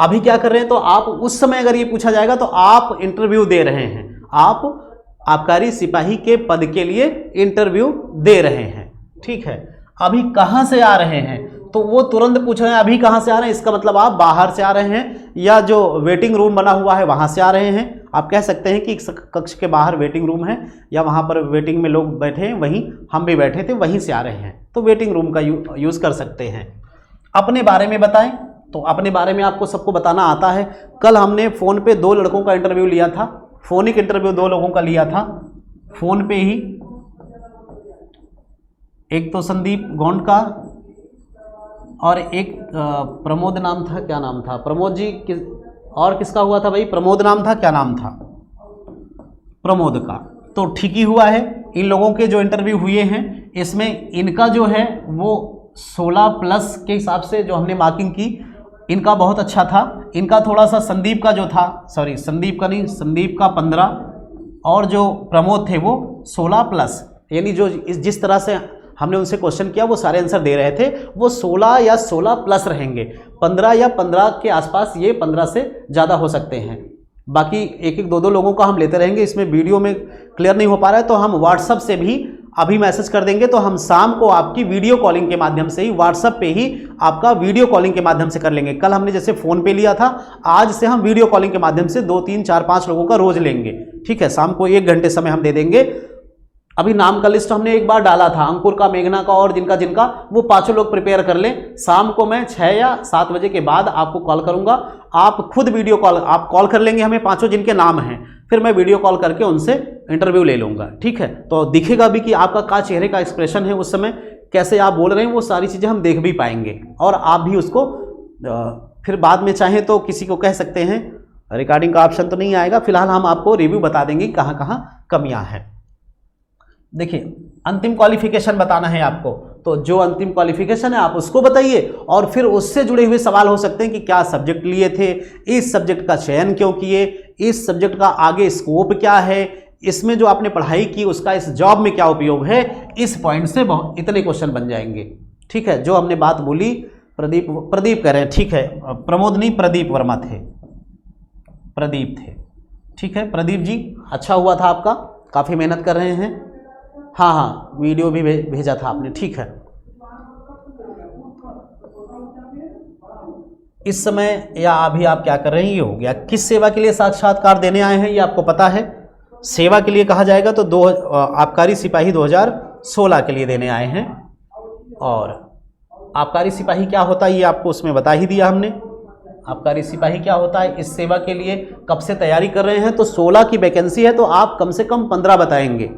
अभी क्या कर रहे हैं, तो आप उस समय अगर ये पूछा जाएगा तो आप इंटरव्यू दे रहे हैं, आप आबकारी सिपाही के पद के लिए इंटरव्यू दे रहे हैं, ठीक है। अभी कहां से आ रहे हैं, तो वो तुरंत पूछ रहे हैं अभी कहां से आ रहे हैं, इसका मतलब आप बाहर से आ रहे हैं या जो वेटिंग रूम बना हुआ है वहां से आ रहे हैं। आप कह सकते हैं कि कक्ष के बाहर वेटिंग रूम है या वहां पर वेटिंग में लोग बैठे हैं, वहीं हम भी बैठे थे, वहीं से आ रहे हैं, तो वेटिंग रूम का यूज कर सकते हैं। अपने बारे में बताएं, तो अपने बारे में आपको सबको बताना आता है। कल हमने फोन पे 2 लड़कों का इंटरव्यू लिया था, फोनिक इंटरव्यू 2 लोगों का लिया था फोन पे ही, एक तो संदीप गोंड का और एक प्रमोद नाम था, क्या नाम था, प्रमोद जी और किसका हुआ था भाई, प्रमोद नाम था, क्या नाम था, प्रमोद का। तो ठीक ही हुआ है, इन लोगों के जो इंटरव्यू हुए हैं इसमें इनका जो है वो 16+ के हिसाब से जो हमने मार्किंग की, इनका बहुत अच्छा था। इनका थोड़ा सा संदीप का जो था, सॉरी संदीप का नहीं, संदीप का 15 और जो प्रमोद थे वो 16+, यानी जो जिस तरह से हमने उनसे क्वेश्चन किया वो सारे आंसर दे रहे थे, वो 16 या 16+ रहेंगे। 15 या 15 के आसपास, ये 15 से ज़्यादा हो सकते हैं। बाकी एक एक 2 लोगों का हम लेते रहेंगे। इसमें वीडियो में क्लियर नहीं हो पा रहा है तो हम व्हाट्सअप से भी अभी मैसेज कर देंगे, तो हम शाम को आपकी वीडियो कॉलिंग के माध्यम से ही, व्हाट्सएप पे ही आपका वीडियो कॉलिंग के माध्यम से कर लेंगे। कल हमने जैसे फ़ोन पे लिया था, आज से हम वीडियो कॉलिंग के माध्यम से 2, 3, 4, 5 लोगों का रोज लेंगे, ठीक है। शाम को 1 घंटे समय हम दे देंगे। अभी नाम का लिस्ट हमने एक बार डाला था, अंकुर का, मेघना का और जिनका जिनका, वो 5 लोग प्रिपेयर कर लें। शाम को मैं 6 या 7 बजे के बाद आपको कॉल करूंगा, आप खुद वीडियो कॉल, आप कॉल कर लेंगे हमें 5 जिनके नाम हैं, फिर मैं वीडियो कॉल करके उनसे इंटरव्यू ले लूंगा, ठीक है। तो दिखेगा भी कि आपका क्या चेहरे का एक्सप्रेशन है उस समय, कैसे आप बोल रहे हैं, वो सारी चीज़ें हम देख भी पाएंगे और आप भी उसको फिर बाद में चाहें तो किसी को कह सकते हैं। रिकॉर्डिंग का ऑप्शन तो नहीं आएगा, फिलहाल हम आपको रिव्यू बता देंगे कहाँ कहाँ कमियाँ हैं। देखिए अंतिम क्वालिफिकेशन बताना है आपको, तो जो अंतिम क्वालिफिकेशन है आप उसको बताइए और फिर उससे जुड़े हुए सवाल हो सकते हैं कि क्या सब्जेक्ट लिए थे, इस सब्जेक्ट का चयन क्यों किए, इस सब्जेक्ट का आगे स्कोप क्या है, इसमें जो आपने पढ़ाई की उसका इस जॉब में क्या उपयोग है। इस पॉइंट से बहुत इतने क्वेश्चन बन जाएंगे, ठीक है। जो हमने बात बोली, प्रदीप कह रहे हैं, ठीक है, प्रमोद नहीं प्रदीप वर्मा थे, प्रदीप थे, ठीक है। प्रदीप जी अच्छा हुआ था आपका, काफ़ी मेहनत कर रहे हैं, हाँ वीडियो भी भेजा था आपने, ठीक है। इस समय या अभी आप क्या कर रहे हैं, ये हो गया। किस सेवा के लिए साक्षात्कार देने आए हैं ये आपको पता है। सेवा के लिए कहा जाएगा तो आबकारी सिपाही 2016 के लिए देने आए हैं। और आबकारी सिपाही क्या होता है ये आपको उसमें बता ही दिया हमने। आबकारी सिपाही क्या होता है, इस सेवा के लिए कब से तैयारी कर रहे हैं, तो 16 की वैकेंसी है तो आप कम से कम 15 बताएंगे,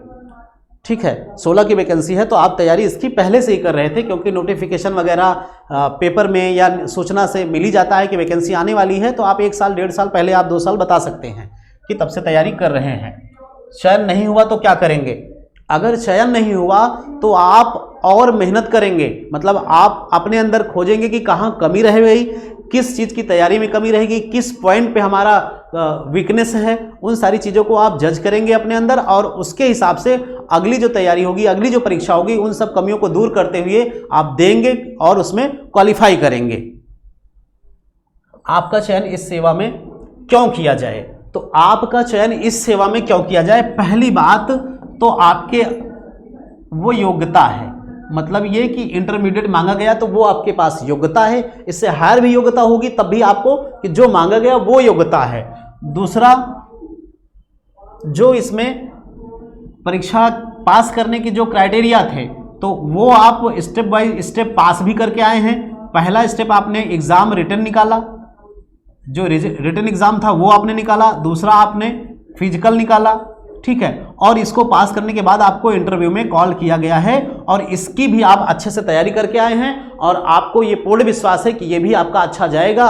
ठीक है। 16 की वैकेंसी है तो आप तैयारी इसकी पहले से ही कर रहे थे, क्योंकि नोटिफिकेशन वगैरह पेपर में या सूचना से मिल ही जाता है कि वैकेंसी आने वाली है, तो आप 1 साल 1.5 साल पहले, आप 2 साल बता सकते हैं कि तब से तैयारी कर रहे हैं। चयन नहीं हुआ तो क्या करेंगे, अगर चयन नहीं हुआ तो आप और मेहनत करेंगे, मतलब आप अपने अंदर खोजेंगे कि कहाँ कमी रह गई, किस चीज़ की तैयारी में कमी रहेगी, किस पॉइंट पे हमारा वीकनेस है, उन सारी चीज़ों को आप जज करेंगे अपने अंदर, और उसके हिसाब से अगली जो तैयारी होगी, अगली जो परीक्षा होगी, उन सब कमियों को दूर करते हुए आप देंगे और उसमें क्वालिफाई करेंगे। आपका चयन इस सेवा में क्यों किया जाए? तो आपका चयन इस सेवा में क्यों किया जाए? पहली बात तो आपके वो योग्यता है, मतलब ये कि इंटरमीडिएट मांगा गया तो वो आपके पास योग्यता है, इससे हायर भी योग्यता होगी तब भी आपको कि जो मांगा गया वो योग्यता है। दूसरा, जो इसमें परीक्षा पास करने की जो क्राइटेरिया थे तो वो आप स्टेप बाय स्टेप पास भी करके आए हैं। पहला स्टेप आपने एग्जाम रिटन निकाला, जो रिटन एग्जाम था वो आपने निकाला, दूसरा आपने फिजिकल निकाला, ठीक है, और इसको पास करने के बाद आपको इंटरव्यू में कॉल किया गया है और इसकी भी आप अच्छे से तैयारी करके आए हैं और आपको ये पूर्ण विश्वास है कि ये भी आपका अच्छा जाएगा।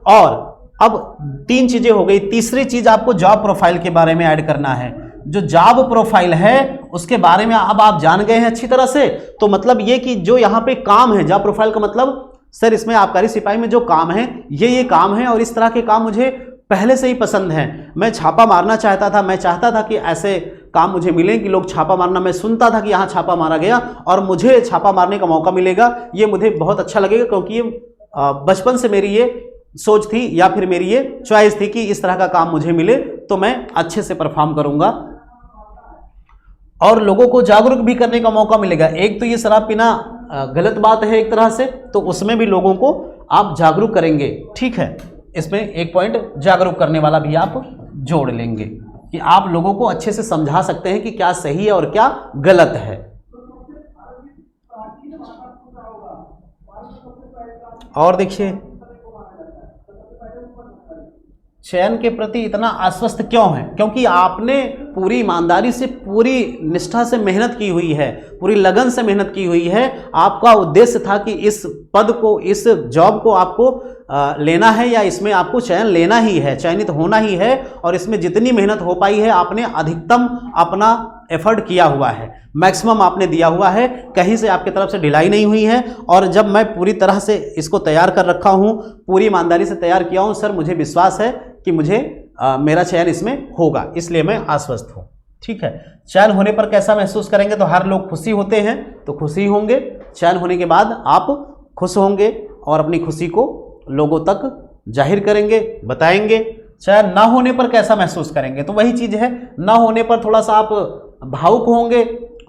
और अब 3 चीजें हो गई, तीसरी चीज आपको जॉब प्रोफाइल के बारे में ऐड करना है। जो जॉब प्रोफाइल है उसके बारे में अब आप जान गए हैं अच्छी तरह से, तो मतलब ये कि जो यहाँ पे काम है, जॉब प्रोफाइल का मतलब सर इसमें आबकारी सिपाही में जो काम है ये काम है और इस तरह के काम मुझे पहले से ही पसंद है, मैं छापा मारना चाहता था, मैं चाहता था कि ऐसे काम मुझे मिले कि लोग छापा मारना, मैं सुनता था कि यहाँ छापा मारा गया और मुझे छापा मारने का मौका मिलेगा, ये मुझे बहुत अच्छा लगेगा, क्योंकि ये बचपन से मेरी ये सोच थी या फिर मेरी ये चॉइस थी कि इस तरह का काम मुझे मिले तो मैं अच्छे से परफॉर्म करूंगा और लोगों को जागरूक भी करने का मौका मिलेगा। एक तो ये शराब पीना गलत बात है एक तरह से, तो उसमें भी लोगों को आप जागरूक करेंगे, ठीक है, इसमें एक पॉइंट जागरूक करने वाला भी आप जोड़ लेंगे कि आप लोगों को अच्छे से समझा सकते हैं कि क्या सही है और क्या गलत है। और देखिए, चयन के प्रति इतना आश्वस्त क्यों है? क्योंकि आपने पूरी ईमानदारी से, पूरी निष्ठा से मेहनत की हुई है, पूरी लगन से मेहनत की हुई है। आपका उद्देश्य था कि इस पद को, इस जॉब को आपको लेना है या इसमें आपको चयन लेना ही है, चयनित होना ही है, और इसमें जितनी मेहनत हो पाई है आपने अधिकतम अपना एफर्ट किया हुआ है, मैक्सिमम आपने दिया हुआ है, कहीं से आपकी तरफ से ढिलाई नहीं हुई है। और जब मैं पूरी तरह से इसको तैयार कर रखा हूँ, पूरी ईमानदारी से तैयार किया हूँ सर, मुझे विश्वास है कि मुझे मेरा चयन इसमें होगा, इसलिए मैं आश्वस्त हूँ, ठीक है। चयन होने पर कैसा महसूस करेंगे? तो हर लोग खुशी होते हैं तो खुशी होंगे, चयन होने के बाद आप खुश होंगे और अपनी खुशी को लोगों तक जाहिर करेंगे, बताएंगे। चयन ना होने पर कैसा महसूस करेंगे? तो वही चीज़ है, ना होने पर थोड़ा सा आप भावुक होंगे,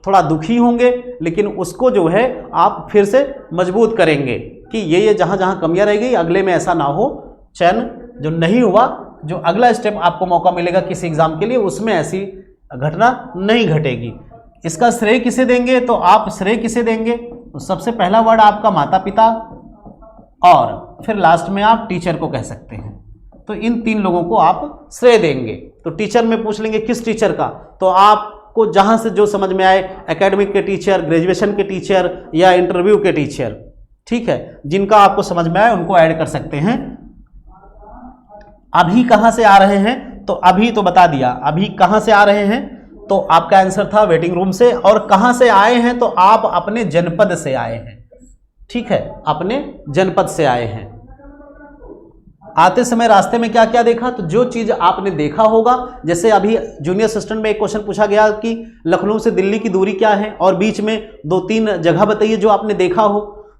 थोड़ा दुखी होंगे, लेकिन उसको जो है आप फिर से मजबूत करेंगे कि ये जहाँ जहाँ कमियाँ रह गई अगले में ऐसा ना हो। चयन जो नहीं हुआ, जो अगला स्टेप आपको मौका मिलेगा किसी एग्जाम के लिए, उसमें ऐसी घटना नहीं घटेगी। इसका श्रेय किसे देंगे? तो आप श्रेय किसे देंगे? तो सबसे पहला वर्ड आपका माता पिता, और फिर लास्ट में आप टीचर को कह सकते हैं। तो इन 3 लोगों को आप श्रेय देंगे। तो टीचर में पूछ लेंगे किस टीचर का, तो आपको जहां से जो समझ में आए, एकेडमिक के टीचर, ग्रेजुएशन के टीचर या इंटरव्यू के टीचर, ठीक है, जिनका आपको समझ में आए उनको ऐड कर सकते हैं। अभी कहां से आ रहे हैं? तो अभी तो बता दिया, अभी कहां से आ रहे हैं? तो आपका आंसर था वेटिंग रूम से। और कहां से आए हैं? तो आप अपने जनपद से आए हैं, ठीक है, अपने जनपद से आए हैं। आते समय रास्ते में क्या क्या देखा? तो जो चीज आपने देखा होगा, जैसे अभी जूनियर असिस्टेंट में एक क्वेश्चन पूछा गया कि लखनऊ से दिल्ली की दूरी क्या है, और बीच में 2-3 जगह बताइए जो आपने देखा हो।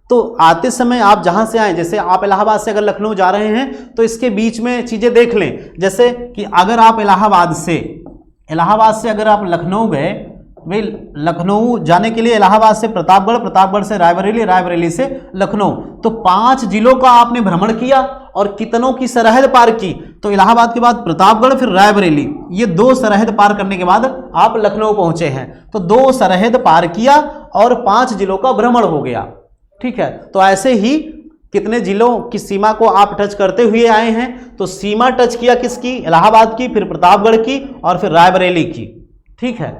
तो आते समय आप जहां से आए, जैसे आप इलाहाबाद से अगर लखनऊ जा रहे हैं तो इसके बीच में चीजें देख लें। जैसे कि अगर आप इलाहाबाद से अगर आप लखनऊ गए, भाई लखनऊ जाने के लिए इलाहाबाद से प्रतापगढ़, प्रतापगढ़ से रायबरेली, रायबरेली से लखनऊ, तो 5 जिलों का आपने भ्रमण किया और कितनों की सरहद पार की। तो इलाहाबाद के बाद प्रतापगढ़, फिर रायबरेली, ये 2 सरहद पार करने के बाद आप लखनऊ पहुंचे हैं। तो 2 सरहद पार किया और 5 जिलों का भ्रमण हो गया, ठीक है। तो ऐसे ही कितने जिलों की सीमा को आप टच करते हुए आए हैं? तो सीमा टच किया किसकी? इलाहाबाद की, फिर प्रतापगढ़ की और फिर रायबरेली की, ठीक है।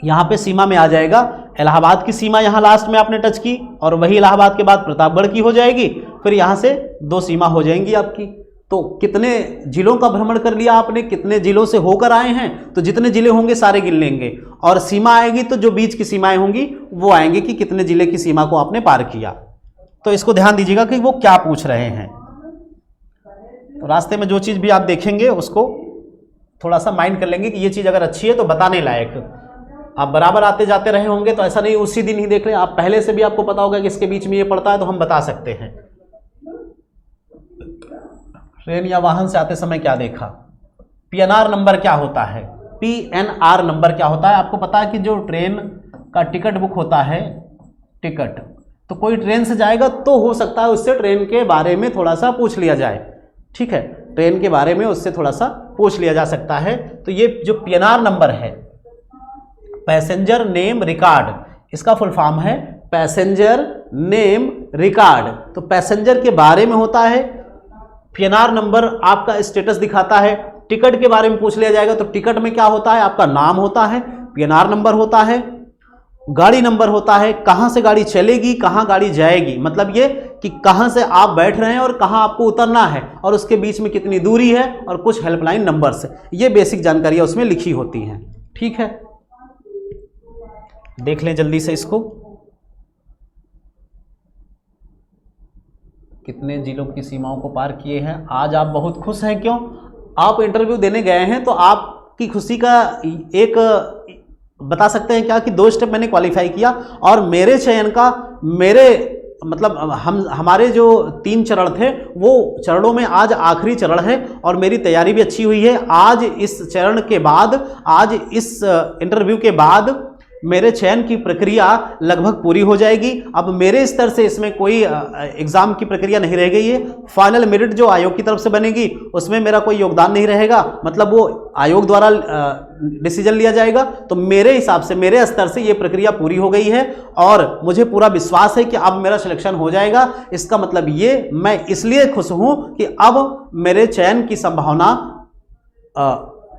यहाँ पे सीमा में आ जाएगा, इलाहाबाद की सीमा यहाँ लास्ट में आपने टच की और वही इलाहाबाद के बाद प्रतापगढ़ की हो जाएगी, फिर यहाँ से 2 सीमा हो जाएंगी आपकी। तो कितने जिलों का भ्रमण कर लिया आपने, कितने जिलों से होकर आए हैं, तो जितने जिले होंगे सारे गिन लेंगे, और सीमा आएगी तो जो बीच की सीमाएं होंगी वो आएंगी कि कितने जिले की सीमा को आपने पार किया। तो इसको ध्यान दीजिएगा कि वो क्या पूछ रहे हैं। तो रास्ते में जो चीज़ भी आप देखेंगे उसको थोड़ा सा माइंड कर लेंगे कि ये चीज़ अगर अच्छी है तो बताने लायक। आप बराबर आते जाते रहे होंगे तो ऐसा नहीं उसी दिन ही देख लें, आप पहले से भी आपको पता होगा कि इसके बीच में ये पड़ता है तो हम बता सकते हैं। ट्रेन या वाहन से आते समय क्या देखा, पीएनआर नंबर क्या होता है, पीएनआर नंबर क्या होता है। आपको पता है कि जो ट्रेन का टिकट बुक होता है, टिकट, तो कोई ट्रेन से जाएगा तो हो सकता है उससे ट्रेन के बारे में थोड़ा सा पूछ लिया जाए, ठीक है, ट्रेन के बारे में उससे थोड़ा सा पूछ लिया जा सकता है। तो ये जो पीएनआर नंबर है, पैसेंजर नेम रिकॉर्ड, इसका फुल फॉर्म है पैसेंजर नेम रिकॉर्ड। तो पैसेंजर के बारे में होता है, पीएनआर नंबर आपका स्टेटस दिखाता है। टिकट के बारे में पूछ लिया जाएगा तो टिकट में क्या होता है, आपका नाम होता है, पीएनआर नंबर होता है, गाड़ी नंबर होता है, कहां से गाड़ी चलेगी, कहां गाड़ी जाएगी, मतलब ये कि कहां से आप बैठ रहे हैं और कहां आपको उतरना है, और उसके बीच में कितनी दूरी है, और कुछ हेल्पलाइन नंबर्स, ये बेसिक जानकारियां उसमें लिखी होती हैं। ठीक है, देख लें जल्दी से इसको। कितने जिलों की सीमाओं को पार किए हैं। आज आप बहुत खुश हैं, क्यों? आप इंटरव्यू देने गए हैं तो आपकी खुशी का एक बता सकते हैं क्या कि 2 स्टेप मैंने क्वालिफाई किया, और मेरे चयन का, मेरे मतलब हमारे जो 3 चरण थे वो चरणों में आज आखिरी चरण है, और मेरी तैयारी भी अच्छी हुई है। आज इस चरण के बाद, आज इस इंटरव्यू के बाद मेरे चयन की प्रक्रिया लगभग पूरी हो जाएगी। अब मेरे स्तर से इसमें कोई एग्जाम की प्रक्रिया नहीं रह गई है। फाइनल मेरिट जो आयोग की तरफ से बनेगी उसमें मेरा कोई योगदान नहीं रहेगा, मतलब वो आयोग द्वारा डिसीजन लिया जाएगा। तो मेरे हिसाब से, मेरे स्तर से ये प्रक्रिया पूरी हो गई है, और मुझे पूरा विश्वास है कि अब मेरा सिलेक्शन हो जाएगा। इसका मतलब ये, मैं इसलिए खुश हूं कि अब मेरे चयन की संभावना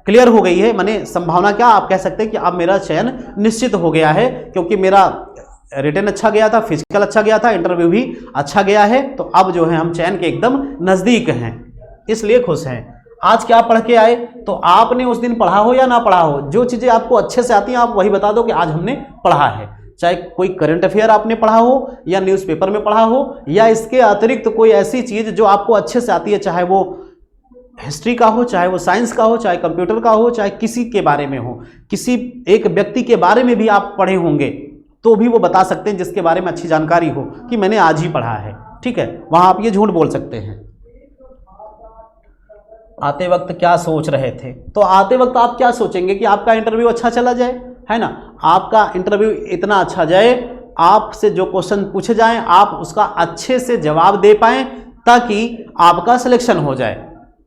क्लियर हो गई है। माने संभावना क्या, आप कह सकते हैं कि अब मेरा चयन निश्चित हो गया है, क्योंकि मेरा रिटन अच्छा गया था, फिजिकल अच्छा गया था, इंटरव्यू भी अच्छा गया है। तो अब जो है हम चयन के एकदम नजदीक हैं, इसलिए खुश हैं। आज क्या पढ़ के आए, तो आपने उस दिन पढ़ा हो या ना पढ़ा हो, जो चीजें आपको अच्छे से आती हैं आप वही बता दो कि आज हमने पढ़ा है। चाहे कोई करंट अफेयर आपने पढ़ा हो, या न्यूज़पेपर में पढ़ा हो, या इसके अतिरिक्त कोई ऐसी चीज जो आपको अच्छे से आती है, चाहे वो हिस्ट्री का हो, चाहे वो साइंस का हो, चाहे कंप्यूटर का हो, चाहे किसी के बारे में हो, किसी एक व्यक्ति के बारे में भी आप पढ़े होंगे तो भी वो बता सकते हैं, जिसके बारे में अच्छी जानकारी हो कि मैंने आज ही पढ़ा है। ठीक है, वहां आप ये झूठ बोल सकते हैं। आते वक्त क्या सोच रहे थे, तो आते वक्त आप क्या सोचेंगे कि आपका इंटरव्यू अच्छा चला जाए, है ना, आपका इंटरव्यू इतना अच्छा जाए, आपसे जो क्वेश्चन पूछे जाएं आप उसका अच्छे से जवाब दे पाएं, ताकि आपका सिलेक्शन हो जाए।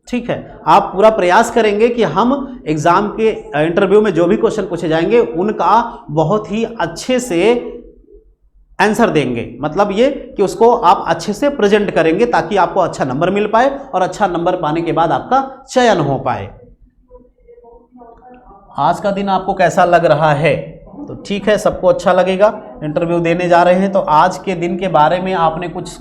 ठीक है, आप पूरा प्रयास करेंगे कि हम एग्जाम के इंटरव्यू में जो भी क्वेश्चन पूछे जाएंगे उनका बहुत ही अच्छे से आंसर देंगे, मतलब ये कि उसको आप अच्छे से प्रेजेंट करेंगे, ताकि आपको अच्छा नंबर मिल पाए, और अच्छा नंबर पाने के बाद आपका चयन हो पाए। आज का दिन आपको कैसा लग रहा है, तो ठीक है, सबको अच्छा लगेगा। इंटरव्यू देने जा रहे हैं तो आज के दिन के बारे में आपने कुछ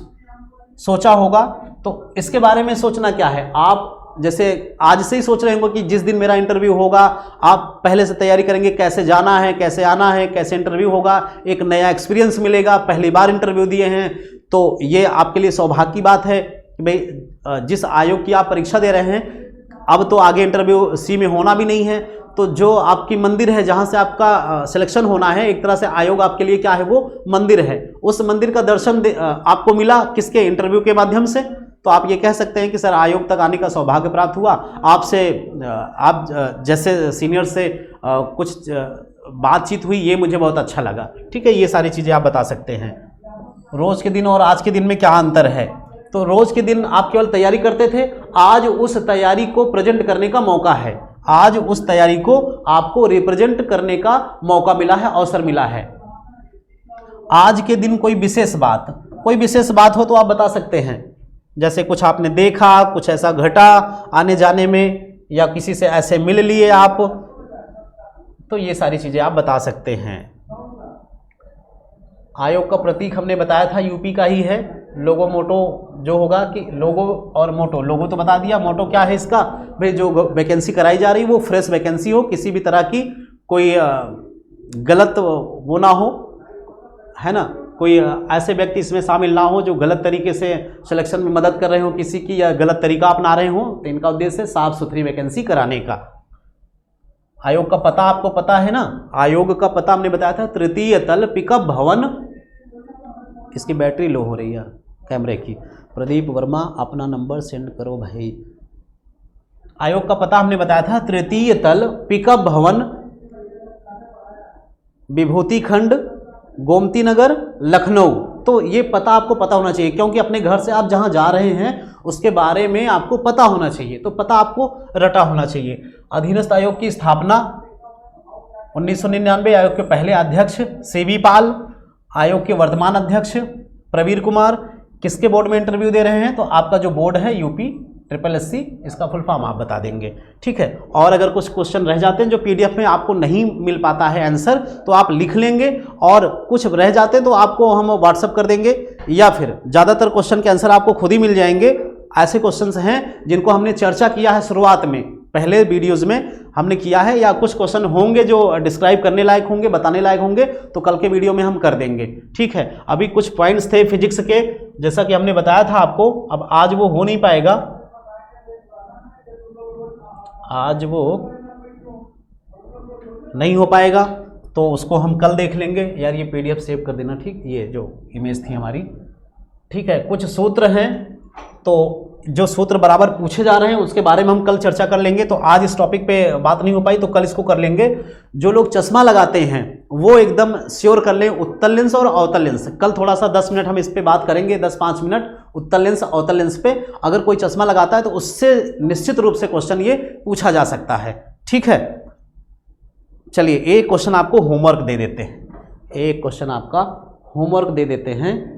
सोचा होगा, तो इसके बारे में सोचना क्या है, आप जैसे आज से ही सोच रहे होंगे कि जिस दिन मेरा इंटरव्यू होगा, आप पहले से तैयारी करेंगे, कैसे जाना है, कैसे आना है, कैसे इंटरव्यू होगा, एक नया एक्सपीरियंस मिलेगा, पहली बार इंटरव्यू दिए हैं, तो ये आपके लिए सौभाग्य की बात है कि भाई जिस आयोग की आप परीक्षा दे रहे हैं, अब तो आगे इंटरव्यू सी में होना भी नहीं है, तो जो आपकी मंदिर है जहां से आपका सिलेक्शन होना है, एक तरह से आयोग आपके लिए क्या है, वो मंदिर है। उस मंदिर का दर्शन आपको मिला किसके, इंटरव्यू के माध्यम से। तो आप ये कह सकते हैं कि सर आयोग तक आने का सौभाग्य प्राप्त हुआ, आपसे आप जैसे सीनियर से कुछ बातचीत हुई, ये मुझे बहुत अच्छा लगा। ठीक है, ये सारी चीज़ें आप बता सकते हैं। रोज़ के दिन और आज के दिन में क्या अंतर है, तो रोज़ के दिन आप केवल तैयारी करते थे, आज उस तैयारी को प्रेजेंट करने का मौका है, आज उस तैयारी को आपको रिप्रेजेंट करने का मौका मिला है, अवसर मिला है। आज के दिन कोई विशेष बात हो तो आप बता सकते हैं, जैसे कुछ आपने देखा, कुछ ऐसा घटा आने जाने में, या किसी से ऐसे मिल लिए आप, तो ये सारी चीजें आप बता सकते हैं। आयोग का प्रतीक हमने बताया था यूपी का ही है, लोगो मोटो जो होगा कि लोगो और मोटो, लोगो तो बता दिया, मोटो क्या है इसका भाई, जो वैकेंसी कराई जा रही वो फ्रेश वैकेंसी हो, किसी भी तरह की कोई गलत वो ना हो, है ना, कोई ऐसे व्यक्ति इसमें शामिल ना हो जो गलत तरीके से सिलेक्शन में मदद कर रहे हो किसी की या गलत तरीका अपना रहे हो। तो इनका उद्देश्य है साफ सुथरी वैकेंसी कराने का। आयोग का पता आपको पता है ना, आयोग का पता हमने बताया था, तृतीय तल पिकअप भवन। इसकी बैटरी लो हो रही है कैमरे की। प्रदीप वर्मा अपना नंबर सेंड करो भाई। आयोग का पता हमने बताया था, तृतीय तल पिकअप भवन, विभूति खंड, गोमती नगर, लखनऊ। तो ये पता आपको पता होना चाहिए, क्योंकि अपने घर से आप जहां जा रहे हैं उसके बारे में आपको पता होना चाहिए, तो पता आपको रटा होना चाहिए। अधीनस्थ आयोग की स्थापना 1999। आयोग के पहले अध्यक्ष सीवी पाल, आयोग के वर्तमान अध्यक्ष प्रवीर कुमार। किसके बोर्ड में इंटरव्यू दे रहे हैं, तो आपका जो बोर्ड है यूपी SSSC, इसका फुल फॉर्म आप बता देंगे, ठीक है। और अगर कुछ क्वेश्चन रह जाते हैं जो PDF में आपको नहीं मिल पाता है आंसर, तो आप लिख लेंगे, और कुछ रह जाते हैं तो आपको हम व्हाट्सअप कर देंगे, या फिर ज़्यादातर क्वेश्चन के आंसर आपको खुद ही मिल जाएंगे। ऐसे क्वेश्चंस हैं जिनको हमने चर्चा किया है शुरुआत में, पहले वीडियोज़ में हमने किया है, या कुछ क्वेश्चन होंगे जो डिस्क्राइब करने लायक होंगे, बताने लायक होंगे, तो कल के वीडियो में हम कर देंगे, ठीक है। अभी कुछ पॉइंट्स थे फिजिक्स के, जैसा कि हमने बताया था आपको, अब आज वो हो नहीं पाएगा, आज वो नहीं हो पाएगा, तो उसको हम कल देख लेंगे। यार ये PDF सेव कर देना, ठीक, ये जो इमेज थी हमारी, ठीक है। कुछ सूत्र हैं, तो जो सूत्र बराबर पूछे जा रहे हैं उसके बारे में हम कल चर्चा कर लेंगे, तो आज इस टॉपिक पे बात नहीं हो पाई तो कल इसको कर लेंगे। जो लोग चश्मा लगाते हैं वो एकदम श्योर कर लें उत्तल लेंस और अवतल लेंस। कल थोड़ा सा 10 मिनट हम इस पे बात करेंगे, 10-5 मिनट उत्तल लेंस अवतल लेंस पे। अगर कोई चश्मा लगाता है तो उससे निश्चित रूप से क्वेश्चन ये पूछा जा सकता है, ठीक है। चलिए एक क्वेश्चन आपको होमवर्क दे देते हैं, एक क्वेश्चन आपका होमवर्क दे देते हैं।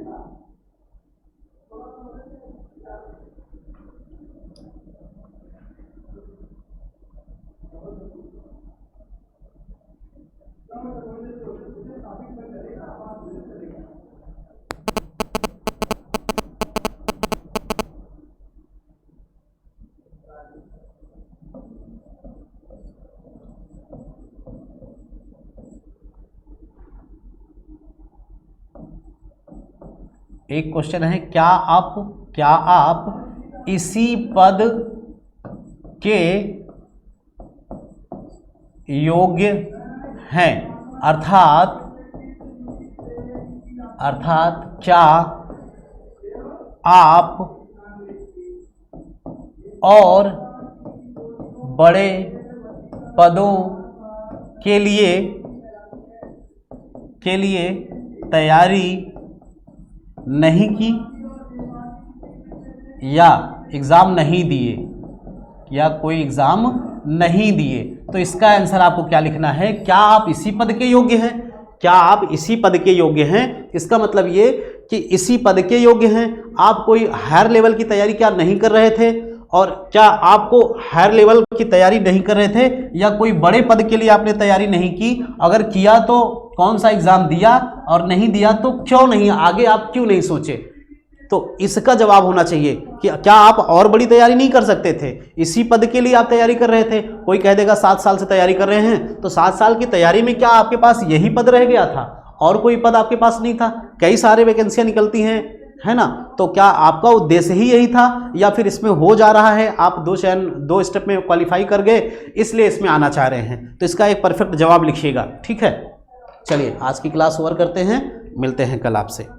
एक क्वेश्चन है, क्या आप इसी पद के योग्य हैं, अर्थात क्या आप और बड़े पदों के लिए तैयारी नहीं की, या एग्ज़ाम नहीं दिए, या कोई एग्ज़ाम नहीं दिए। तो इसका आंसर आपको क्या लिखना है, क्या आप इसी पद के योग्य हैं, क्या आप इसी पद के योग्य हैं। इसका मतलब ये कि इसी पद के योग्य हैं, आप कोई हायर लेवल की तैयारी क्या नहीं कर रहे थे, और क्या आपको हायर लेवल की तैयारी नहीं कर रहे थे, या कोई बड़े पद के लिए आपने तैयारी नहीं की, अगर किया तो कौन सा एग्जाम दिया, और नहीं दिया तो क्यों नहीं, आगे आप क्यों नहीं सोचे। तो इसका जवाब होना चाहिए कि क्या आप और बड़ी तैयारी नहीं कर सकते थे, इसी पद के लिए आप तैयारी कर रहे थे। कोई कह देगा 7 साल से तैयारी कर रहे हैं, तो 7 साल की तैयारी में क्या आपके पास यही पद रह गया था, और कोई पद आपके पास नहीं था, कई सारे वैकेंसियां निकलती हैं, है ना। तो क्या आपका उद्देश्य ही यही था, या फिर इसमें हो जा रहा है, आप 2 स्टेप में क्वालिफाई कर गए इसलिए इसमें आना चाह रहे हैं। तो इसका एक परफेक्ट जवाब लिखिएगा, ठीक है। चलिए आज की क्लास ओवर करते हैं, मिलते हैं कल आपसे।